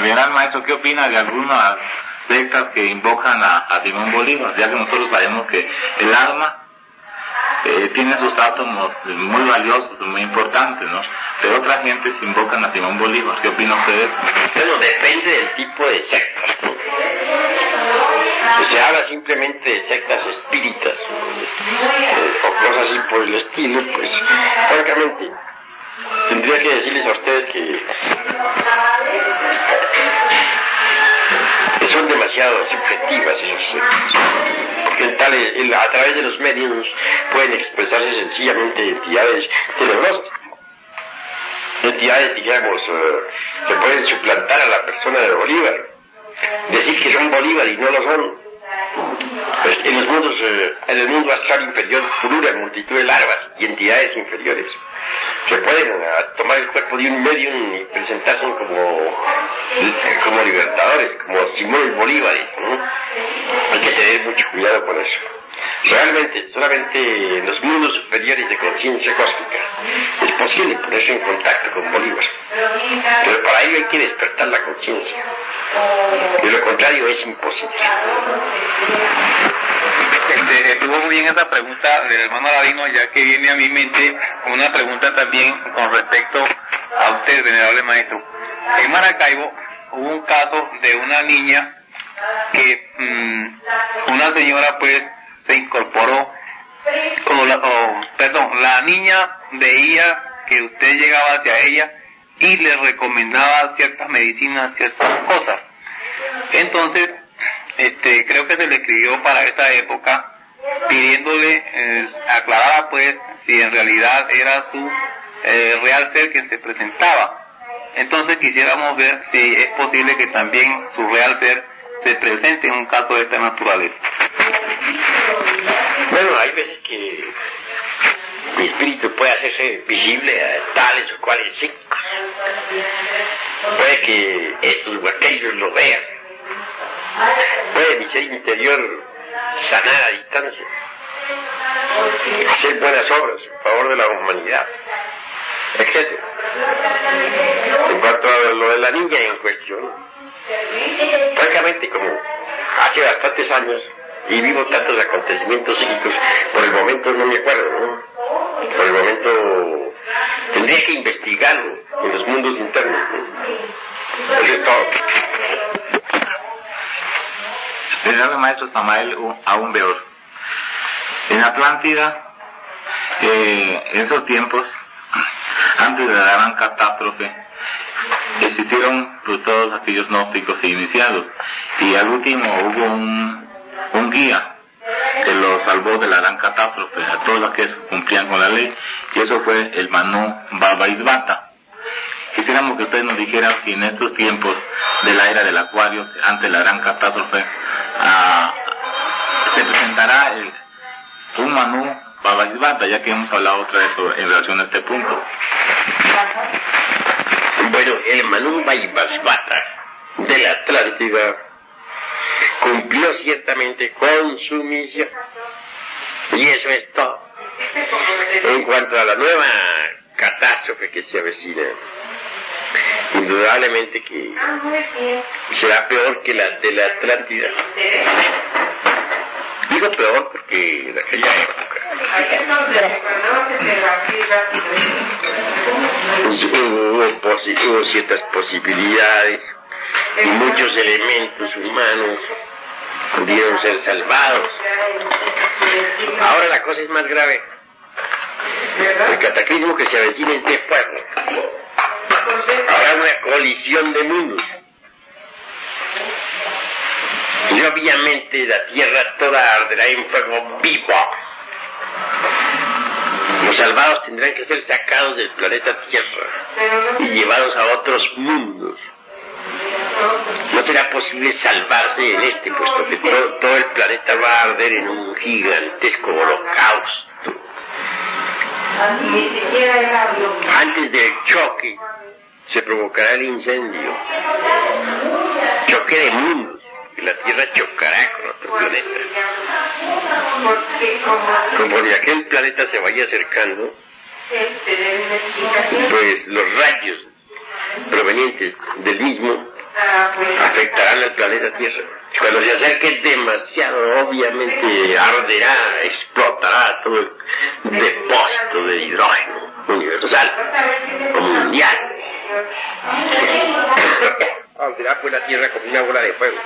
[SPEAKER 2] Verán, maestro, ¿qué opina de algunas sectas que invocan a Simón Bolívar? Ya que nosotros sabemos que el alma tiene sus átomos muy valiosos, muy importantes, ¿no? Pero otras gentes invocan a Simón Bolívar. ¿Qué opina usted de eso?
[SPEAKER 1] Bueno, depende del tipo de sectas, ¿no? Se habla simplemente de sectas espíritas o cosas así por el estilo, pues francamente tendría que decirles a ustedes que son demasiado subjetivas esas sectas, porque a través de los medios pueden expresarse sencillamente entidades tenebrosas, entidades, digamos, que pueden suplantar a la persona de Bolívar, decir que son Bolívar y no lo son. Pues en el mundo astral inferior pululan multitud de larvas y entidades inferiores que pueden tomar el cuerpo de un medium y presentarse como libertadores, como Simón Bolívares, ¿no? Hay que tener mucho cuidado con eso. Realmente, solamente en los mundos superiores de conciencia cósmica es posible ponerse en contacto con Bolívar, pero para ello hay que despertar la conciencia. De lo contrario es imposible.
[SPEAKER 3] Estuvo muy bien esa pregunta del hermano Aladino, ya que viene a mi mente una pregunta también con respecto a usted, venerable maestro. En Maracaibo hubo un caso de una niña que una señora pues se incorporó, la niña veía que usted llegaba hacia ella y le recomendaba ciertas medicinas, ciertas cosas. Entonces, creo que se le escribió para esta época pidiéndole aclarara pues si en realidad era su real ser quien se presentaba. Entonces quisiéramos ver si es posible que también su real ser se presente en un caso de esta naturaleza.
[SPEAKER 1] Bueno, hay veces que mi espíritu puede hacerse visible a tales o cuales signos. Puede que estos o aquellos lo vean. puede mi ser interior sanar a distancia, hacer buenas obras en favor de la humanidad, etc. En cuanto a lo de la niña en cuestión, francamente, como hace bastantes años y vivo tantos acontecimientos psíquicos, por el momento no me acuerdo, ¿no? Por el momento tendría que investigarlo en los mundos internos, ¿no? Eso es todo.
[SPEAKER 2] El maestro Samael aún peor. En Atlántida, en esos tiempos, antes de la gran catástrofe, existieron pues todos aquellos gnósticos e iniciados, y al último hubo un guía que los salvó de la gran catástrofe, a todos los que cumplían con la ley, y eso fue el Manú Babaisbata. Quisiéramos que ustedes nos dijeran si en estos tiempos de la era del Acuario, ante la gran catástrofe, se presentará un Manú Babaisbata, ya que hemos hablado otra vez en relación a este punto.
[SPEAKER 1] Bueno, el Manú Babaisbata de la Atlántida cumplió ciertamente con su misión, y eso es todo. En cuanto a la nueva catástrofe que se avecina, indudablemente que será peor que la de la Atlántida. Digo peor porque en aquella época hubo ciertas posibilidades y muchos elementos humanos pudieron ser salvados. Ahora la cosa es más grave. El cataclismo que se avecina es de fuego. Habrá una colisión de mundos. Y obviamente la tierra toda arderá en fuego vivo. Los salvados tendrán que ser sacados del planeta Tierra y llevados a otros mundos. No será posible salvarse en este, puesto que todo el planeta va a arder en un gigantesco holocausto. Antes del choque se provocará el incendio. Choque de mundos. La Tierra chocará con otro planeta. Conforme aquel planeta se vaya acercando, pues los rayos provenientes del mismo afectarán al planeta Tierra. Cuando se acerque demasiado, obviamente arderá, explotará todo el depósito de hidrógeno universal o mundial. Arderá pues la Tierra como una bola de fuego.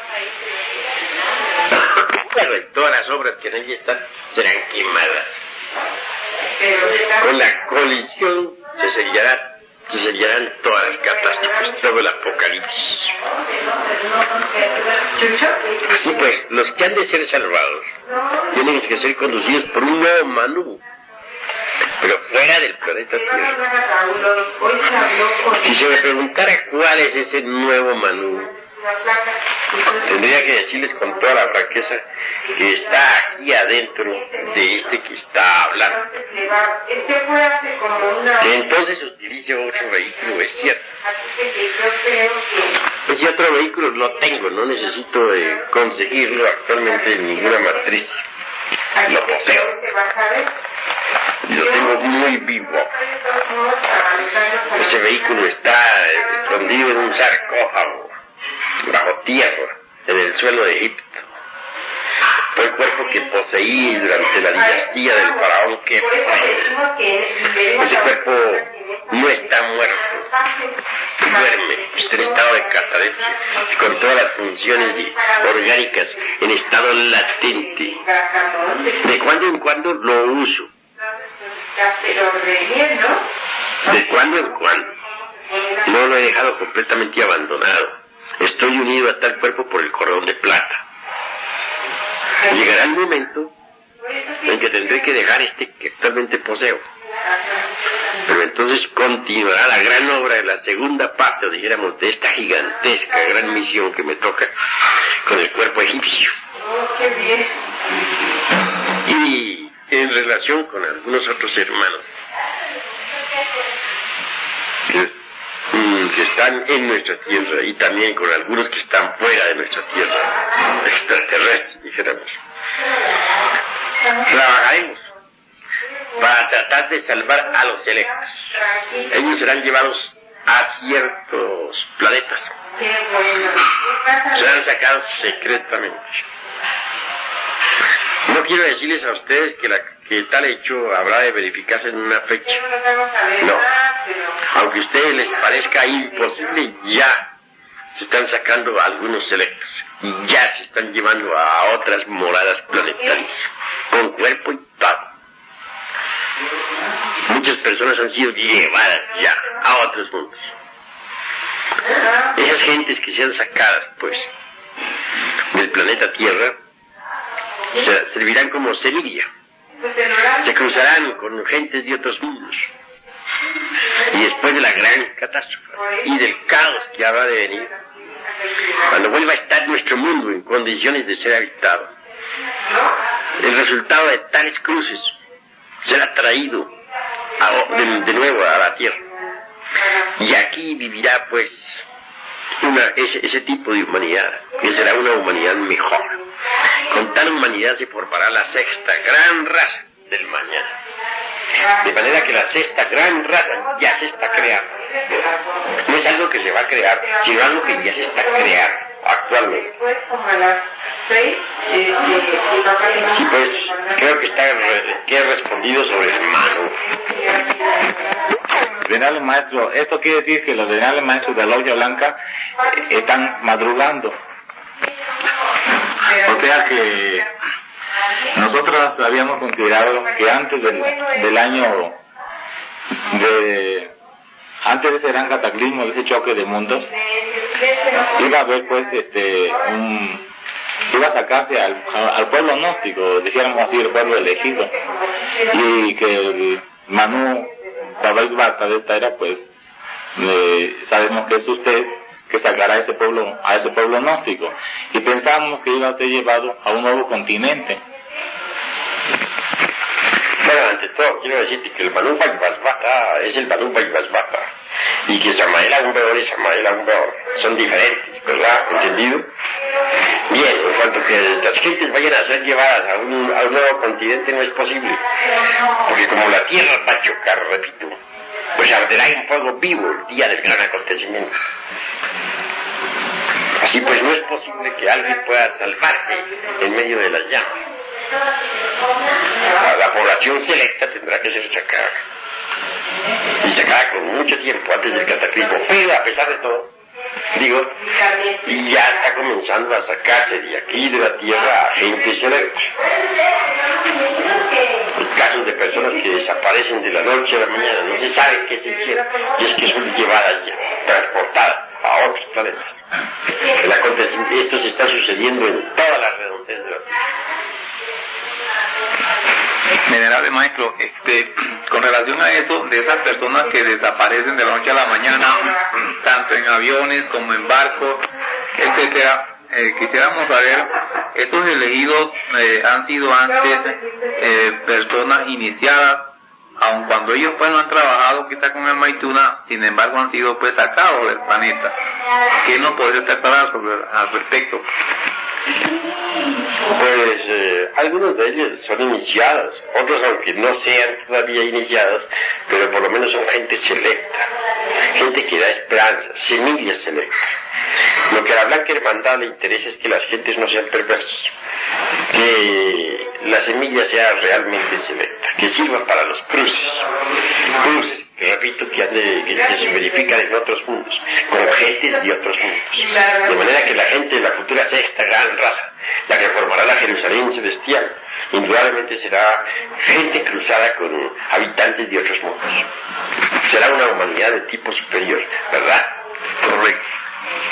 [SPEAKER 1] Pero todas las obras que en ella están serán quemadas. Con la colisión se sellarán todas las catástrofes, todo el apocalipsis. Así pues, los que han de ser salvados tienen que ser conducidos por un nuevo Manú, pero fuera del planeta Tierra. Si se me preguntara cuál es ese nuevo Manú, tendría que decirles con toda la franqueza que está aquí adentro de este que está hablando. Que entonces utilice otro vehículo, es cierto. Ese otro vehículo lo tengo, no necesito conseguirlo actualmente en ninguna matriz. Lo poseo. Lo tengo muy vivo. Ese vehículo está escondido en un sarcófago bajo tierra, en el suelo de Egipto. Fue el cuerpo que poseí durante la dinastía del faraón Kefa. Ese cuerpo no está muerto, duerme, está en estado de catalepsia, con todas las funciones orgánicas en estado latente. De cuando en cuando lo uso. De cuando en cuando. No lo he dejado completamente abandonado. Estoy unido a tal cuerpo por el cordón de plata. Llegará el momento en que tendré que dejar este que actualmente poseo. Pero entonces continuará la gran obra de la segunda parte, o dijéramos, de esta gigantesca gran misión que me toca con el cuerpo egipcio. Y en relación con algunos otros hermanos, los que están en nuestra Tierra y también con algunos que están fuera de nuestra Tierra, extraterrestres, dijéramos. Trabajaremos para tratar de salvar a los selectos. Ellos serán llevados a ciertos planetas. Serán sacados secretamente. No quiero decirles a ustedes que tal hecho habrá de verificarse en una fecha. No. Aunque a ustedes les parezca imposible, ya se están sacando a algunos selectos y ya se están llevando a otras moradas planetarias, con cuerpo y todo. Muchas personas han sido llevadas ya a otros mundos. Esas gentes que sean sacadas, pues, del planeta Tierra, servirán como semilla. Se cruzarán con gentes de otros mundos. Y después de la gran catástrofe y del caos que habrá de venir, cuando vuelva a estar nuestro mundo en condiciones de ser habitado, el resultado de tales cruces será traído de nuevo a la Tierra. Y aquí vivirá, pues, ese tipo de humanidad, que será una humanidad mejor. Con tal humanidad se formará la sexta gran raza del mañana. De manera que la sexta gran raza ya se está creando. No es algo que se va a crear, sino algo que ya se está creando actualmente. Sí, pues, creo que he respondido sobre el Manu.
[SPEAKER 2] Venerable maestro, esto quiere decir que los venerables maestros de la Logia Blanca están madrugando. O sea que nosotros habíamos considerado que antes del año antes de ese gran cataclismo, de ese choque de mundos, iba a haber pues iba a sacarse al pueblo gnóstico, dijéramos así, el pueblo elegido, y que el Manu Vaisvata de esta era, pues sabemos que es usted que sacará a ese pueblo gnóstico, y pensamos que iba a ser llevado a un nuevo continente.
[SPEAKER 1] Bueno, ante todo quiero decirte que el Manu Vaisvata es el Manu Vaisvata, y que Samael Aumbeor y Samael Aumbeor son diferentes, ¿verdad? ¿Entendido? Bien, en cuanto que las gentes vayan a ser llevadas a un nuevo continente, no es posible, porque como la Tierra va a chocar, repito, pues arderá en fuego vivo el día del gran acontecimiento. Así pues no es posible que alguien pueda salvarse en medio de las llamas. La población selecta tendrá que ser sacada, y sacada con mucho tiempo antes del cataclismo, pero a pesar de todo, y ya está comenzando a sacarse de aquí de la Tierra a gente selecta. Casos de personas que desaparecen de la noche a la mañana, no se sabe qué se hicieron, y es que son llevadas ya, transportadas a otros planetas. Esto se está sucediendo en toda la redondez de la Tierra.
[SPEAKER 3] Venerable maestro, con relación a eso, de esas personas que desaparecen de la noche a la mañana, tanto en aviones como en barcos, etcétera, quisiéramos saber, estos elegidos han sido antes personas iniciadas, aun cuando ellos pues no han trabajado quizá con el Maituna, sin embargo han sido pues sacados del planeta. ¿Qué nos podría tratar al respecto?
[SPEAKER 1] Pues algunos de ellos son iniciados, otros aunque no sean todavía iniciados, pero por lo menos son gente selecta, gente que da esperanza, semillas selectas. Lo que a la Blanca Hermandad le interesa es que las gentes no sean perversas, que la semilla sea realmente selecta, que sirva para los cruces, que repito, que se verifican en otros mundos, con gentes de otros mundos, de manera que la gente de la futura sexta gran raza, la que formará la Jerusalén celestial, indudablemente será gente cruzada con habitantes de otros mundos. Será una humanidad de tipo superior, ¿verdad?
[SPEAKER 3] Correcto.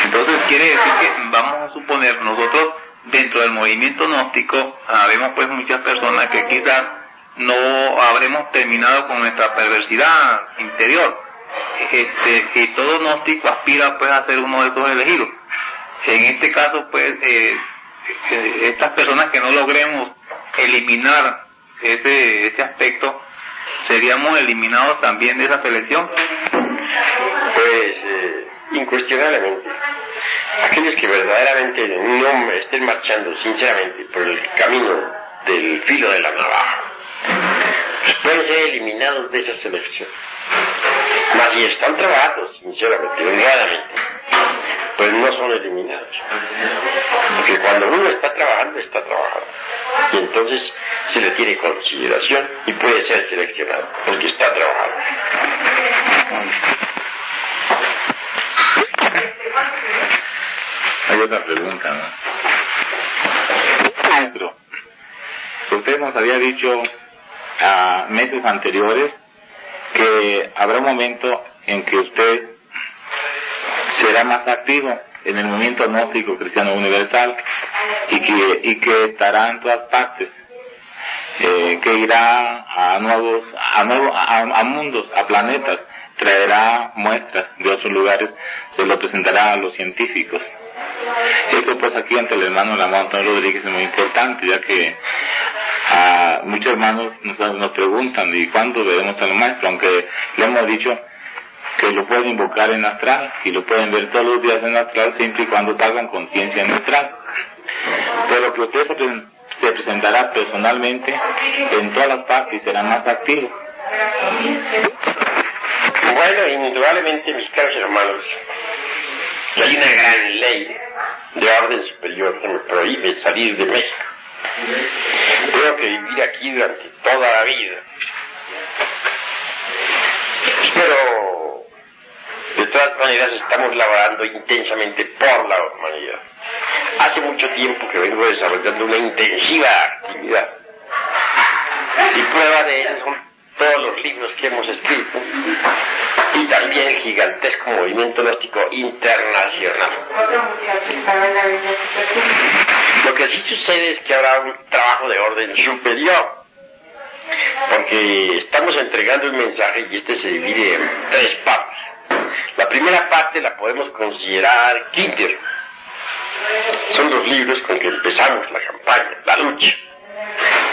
[SPEAKER 3] Entonces quiere decir que, vamos a suponer, nosotros dentro del movimiento gnóstico vemos pues muchas personas que quizás no habremos terminado con nuestra perversidad interior, que todo gnóstico aspira pues a ser uno de esos elegidos. En este caso pues estas personas que no logremos eliminar ese aspecto, seríamos eliminados también de esa selección.
[SPEAKER 1] Pues, incuestionablemente, aquellos que verdaderamente no estén marchando sinceramente por el camino del filo de la navaja, pues pueden ser eliminados de esa selección. Mas si están trabajando sinceramente, honradamente, pues no son eliminados. Porque cuando uno está trabajando, está trabajando. Y entonces se le tiene consideración y puede ser seleccionado, porque está trabajando.
[SPEAKER 2] Hay otra pregunta, ¿no? Maestro, usted nos había dicho a meses anteriores que habrá un momento en que usted será más activo en el movimiento gnóstico cristiano universal y que estará en todas partes, que irá a mundos, a planetas, traerá muestras de otros lugares, se lo presentará a los científicos. Esto pues aquí ante el hermano Lamont Antonio Rodríguez es muy importante, ya que muchos hermanos nos preguntan ¿y cuándo veremos al maestro? Aunque le hemos dicho que lo pueden invocar en astral y lo pueden ver todos los días en astral siempre y cuando salgan conciencia en astral, pero que usted se presentará personalmente en todas las partes y será más activo.
[SPEAKER 1] Bueno, indudablemente, mis caros hermanos, hay una gran ley de orden superior que me prohíbe salir de México. Tengo que vivir aquí durante toda la vida. Pero, de todas maneras, estamos laborando intensamente por la humanidad. Hace mucho tiempo que vengo desarrollando una intensiva actividad. Y prueba de ello son todos los libros que hemos escrito y también el gigantesco movimiento gnóstico internacional. Lo que sí sucede es que habrá un trabajo de orden superior, porque estamos entregando un mensaje y este se divide en 3 partes. La primera parte la podemos considerar Kinder. Son los libros con que empezamos la campaña, la lucha.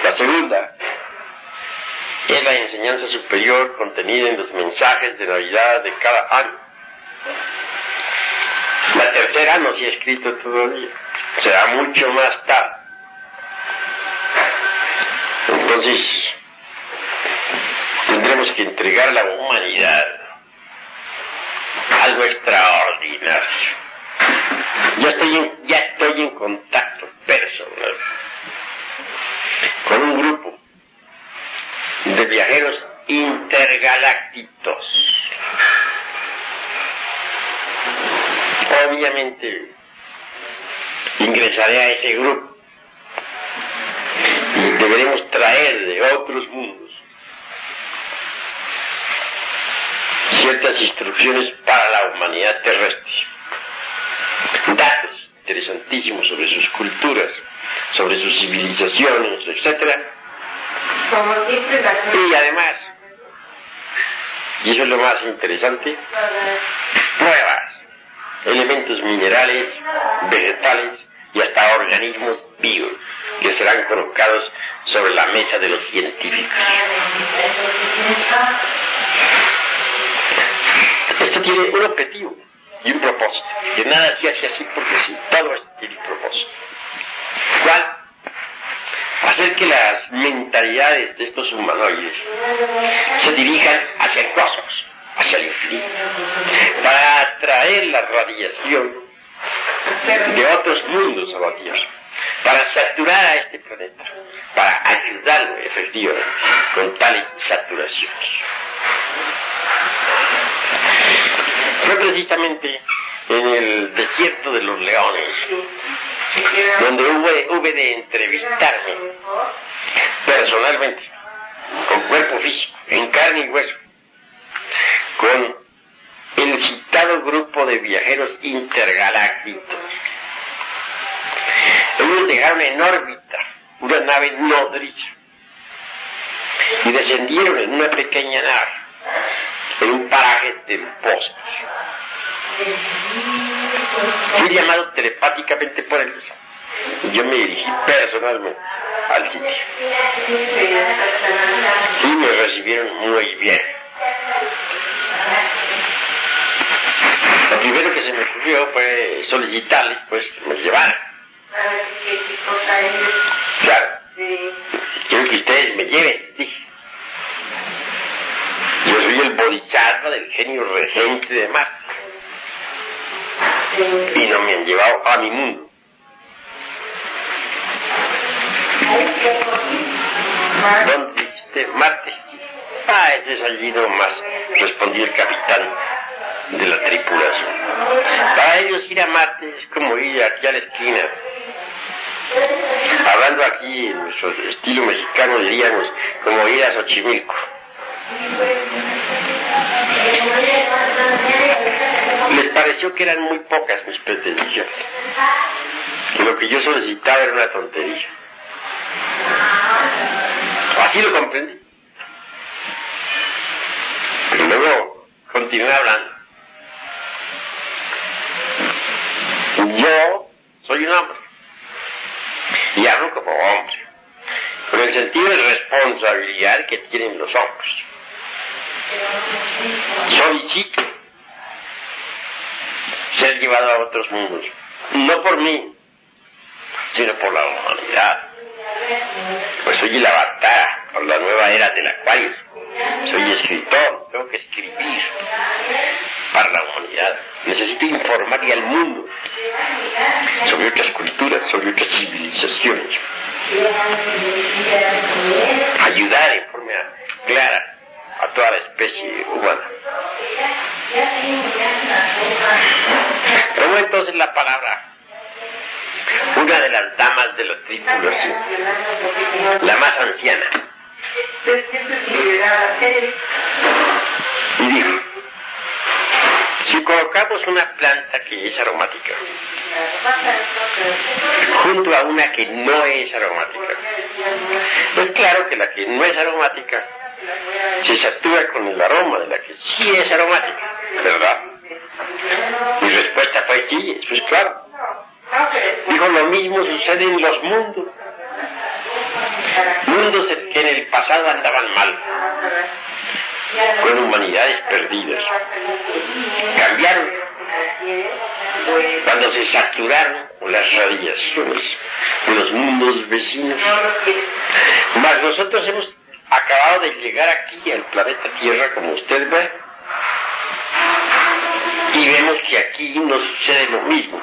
[SPEAKER 1] La segunda es la enseñanza superior contenida en los mensajes de Navidad de cada año. La tercera no se ha escrito todavía, será mucho más tarde. Entonces, tendremos que entregar a la humanidad algo extraordinario. Ya estoy en contacto personal con un grupo de viajeros intergalácticos. Obviamente ingresaré a ese grupo y deberemos traer de otros mundos ciertas instrucciones para la humanidad terrestre, datos interesantísimos sobre sus culturas, sobre sus civilizaciones, etcétera. Y además, y eso es lo más interesante, pruebas, elementos minerales, vegetales y hasta organismos vivos que serán colocados sobre la mesa de los científicos. Esto tiene un objetivo y un propósito, que nada se hace así porque sí, todo esto tiene un propósito. ¿Cuál? Hacer que las mentalidades de estos humanoides se dirijan hacia el cosmos, hacia el infinito, para atraer la radiación de otros mundos a la Tierra, para saturar a este planeta, para ayudarlo efectivamente con tales saturaciones. Fue precisamente en el desierto de los leones donde hube de entrevistarme personalmente, con cuerpo físico, en carne y hueso, con el citado grupo de viajeros intergalácticos. Ellos dejaron en órbita una nave nodriza y descendieron en una pequeña nave en un paraje del bosque. Fui llamado telepáticamente por ellos y yo me dirigí personalmente al sitio y me recibieron muy bien. Lo primero que se me ocurrió fue solicitarles, pues, que me llevaran. Claro. Quiero que ustedes me lleven, dije. Yo soy el bodhisattva del genio regente de Marte. Y no me han llevado a mi mundo. ¿Dónde dice usted? Marte. Ese es allí nomás, respondió el capitán de la tripulación. Para ellos ir a Marte es como ir aquí a la esquina. Hablando aquí en nuestro estilo mexicano diríamos como ir a Xochimilco. Les pareció que eran muy pocas mis pretensiones, que lo que yo solicitaba era una tontería. Así lo comprendí. Pero luego continué hablando. Yo soy un hombre y hablo como hombre, con el sentido de responsabilidad que tienen los hombres. Solicito ser llevado a otros mundos, no por mí, sino por la humanidad. Pues soy el avatar por la nueva era del Acuario. Soy escritor, tengo que escribir para la humanidad. Necesito informarle al mundo sobre otras culturas, sobre otras civilizaciones. Ayudar en forma clara a toda la especie humana. Tomo entonces la palabra una de las damas de la tripulación, la más anciana, y dijo: si colocamos una planta que es aromática junto a una que no es aromática, pues claro que la que no es aromática se satura con el aroma de la que sí es aromática, ¿verdad? Mi respuesta fue sí, eso es claro. Dijo: lo mismo sucede en los mundos. Mundos que en el pasado andaban mal, con humanidades perdidas. Cambiaron cuando se saturaron con las radiaciones de los mundos vecinos. Mas nosotros hemos acabado de llegar aquí al planeta Tierra, como usted ve, y vemos que aquí no sucede lo mismo.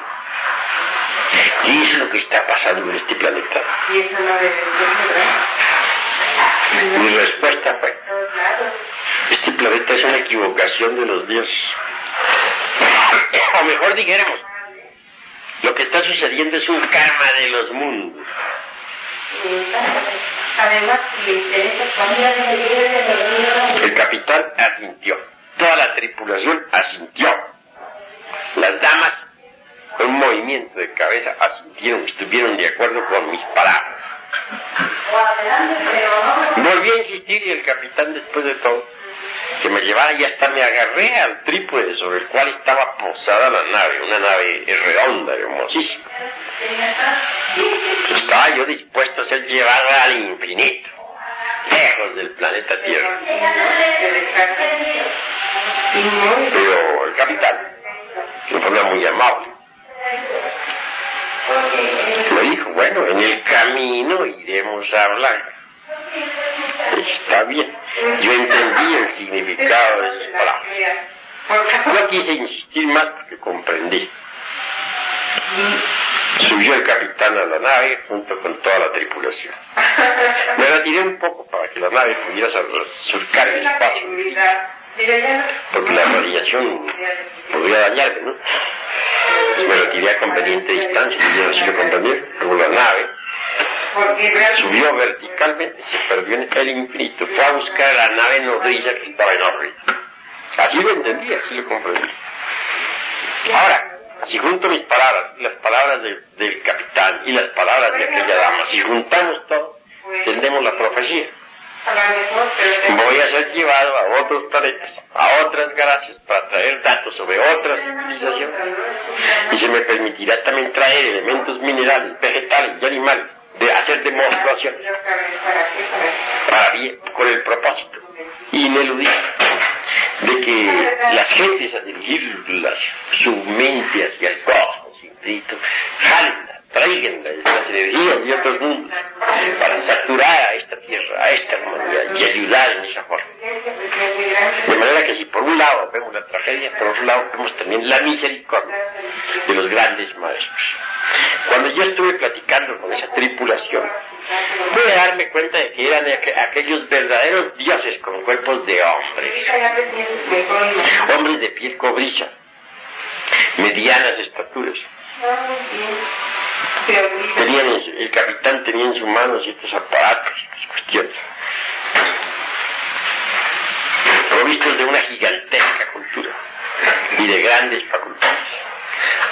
[SPEAKER 1] Y eso es lo que está pasando en este planeta. Mi respuesta fue: este planeta es una equivocación de los dioses. O mejor dijéramos, lo que está sucediendo es un karma de los mundos. El capitán asintió. Toda la tripulación asintió. Las damas, con un movimiento de cabeza, asintieron, estuvieron de acuerdo con mis palabras. Volví a insistir y el capitán, después de todo, que me llevara, y hasta me agarré al trípode sobre el cual estaba posada la nave, una nave redonda, hermosísima. Estaba yo dispuesto a ser llevado al infinito, lejos del planeta Tierra. Pero el capitán, de forma muy amable, me dijo: bueno, en el camino iremos a hablar. Está bien. Yo entendí el significado de sus palabras. No quise insistir más porque comprendí. Subió el capitán a la nave junto con toda la tripulación. Me retiré un poco para que la nave pudiera surcar el espacio, porque la radiación podría dañarme, ¿no? Me retiré a conveniente distancia, y así lo comprendí. Luego la nave subió verticalmente, se perdió en el infinito, fue a buscar a la nave nodriza que estaba en órbita. Así lo entendí, así lo comprendí. Ahora, si junto mis palabras, las palabras del capitán y las palabras de aquella dama, si juntamos todo, entendemos la profecía. Voy a ser llevado a otros planetas, a otras galaxias, para traer datos sobre otras civilizaciones. Y se me permitirá también traer elementos minerales, vegetales y animales, de hacer demostraciones, para bien, con el propósito ineludible de que las gentes a dirigir su mente hacia el cosmos infinito, traigan las energías de otros mundos para saturar a esta tierra, a esta humanidad y ayudar en esa forma. De manera que si por un lado vemos la tragedia, por otro lado vemos también la misericordia de los grandes maestros. Cuando yo estuve platicando con esa tripulación, pude darme cuenta de que eran aquellos verdaderos dioses con cuerpos de hombres de piel cobriza, medianas estaturas. El capitán tenía en su mano ciertos aparatos, ciertas cuestiones, provistos de una gigantesca cultura y de grandes facultades.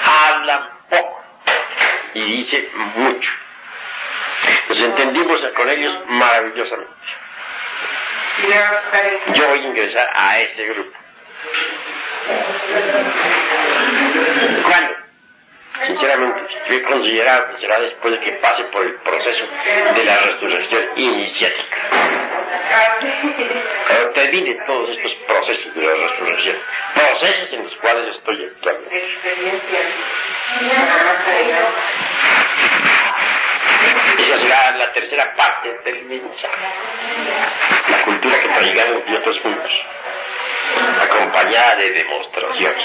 [SPEAKER 1] Hablan poco y dicen mucho. Nos entendimos con ellos maravillosamente. Yo voy a ingresar a ese grupo. ¿Cuándo? Sinceramente, yo he considerado que será después de que pase por el proceso de la resurrección iniciática. Cuando termine todos estos procesos de la resurrección, procesos en los cuales estoy actualmente. Esa será la tercera parte del mensaje. La cultura que traigamos de otros mundos, acompañada de demostraciones.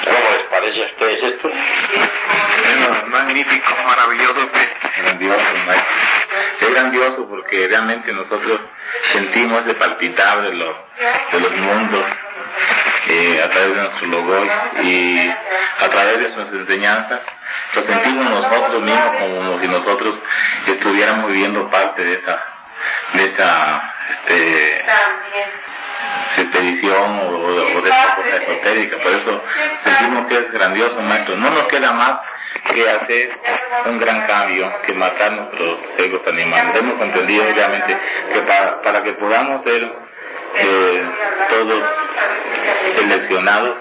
[SPEAKER 1] ¿Cómo les parece a ustedes esto?
[SPEAKER 3] Bueno, magnífico, maravilloso,
[SPEAKER 2] grandioso, maestro. Es grandioso porque realmente nosotros sentimos ese palpitar de los mundos a través de nuestro logo y a través de sus enseñanzas. Lo sentimos nosotros mismos como si nosotros estuviéramos viviendo parte de esa expedición o de esta cosa esotérica. Por eso sentimos que es grandioso, maestro. No nos queda más que hacer un gran cambio, que matar nuestros egos animales. Hemos comprendido obviamente que para que podamos ser todos seleccionados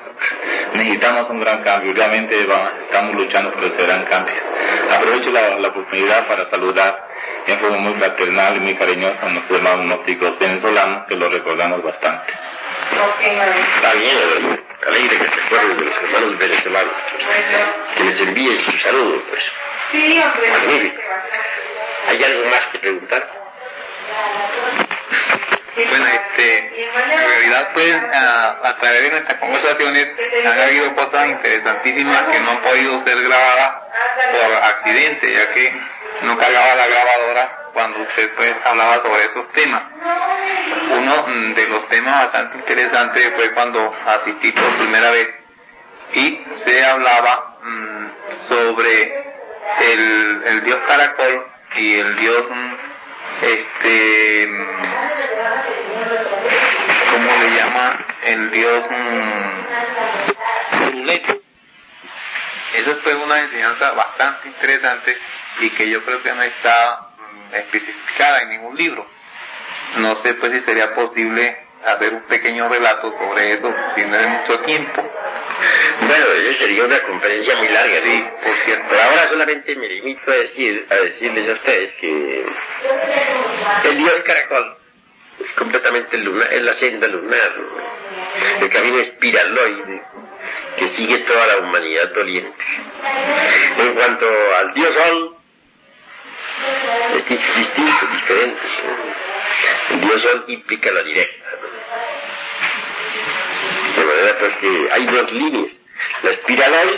[SPEAKER 2] necesitamos un gran cambio. Obviamente estamos luchando por ese gran cambio. Aprovecho la oportunidad para saludar en forma muy fraternal y muy cariñosa a nuestros hermanos gnósticos venezolanos, que los recordamos bastante.
[SPEAKER 1] Está bien, alegre que se acuerden de los hermanos venezolanos, que les envíen su saludo, pues.
[SPEAKER 4] Sí, hombre.
[SPEAKER 1] Magnífico. ¿Hay algo más que preguntar?
[SPEAKER 3] Bueno, en realidad pues a través de nuestras conversaciones han habido cosas interesantísimas que no han podido ser grabadas por accidente, ya que no cargaba la grabadora cuando usted pues hablaba sobre esos temas. Uno de los temas bastante interesantes fue cuando asistí por primera vez y se hablaba sobre el dios caracol y el dios ¿cómo le llama? El dios Turuleco. Esa fue una enseñanza bastante interesante y que yo creo que no está especificada en ningún libro. No sé pues si sería posible hacer un pequeño relato sobre eso, si no es mucho tiempo.
[SPEAKER 1] Bueno, eso sería una conferencia muy larga, sí, por cierto. Pero ahora solamente me limito a decirles a ustedes que el dios caracol es completamente lunar, es la senda lunar, el camino espiraloide que sigue toda la humanidad doliente. En cuanto al dios sol, es distinto, diferente. El dios sol implica la directa. De manera pues que hay dos líneas. La espiraloide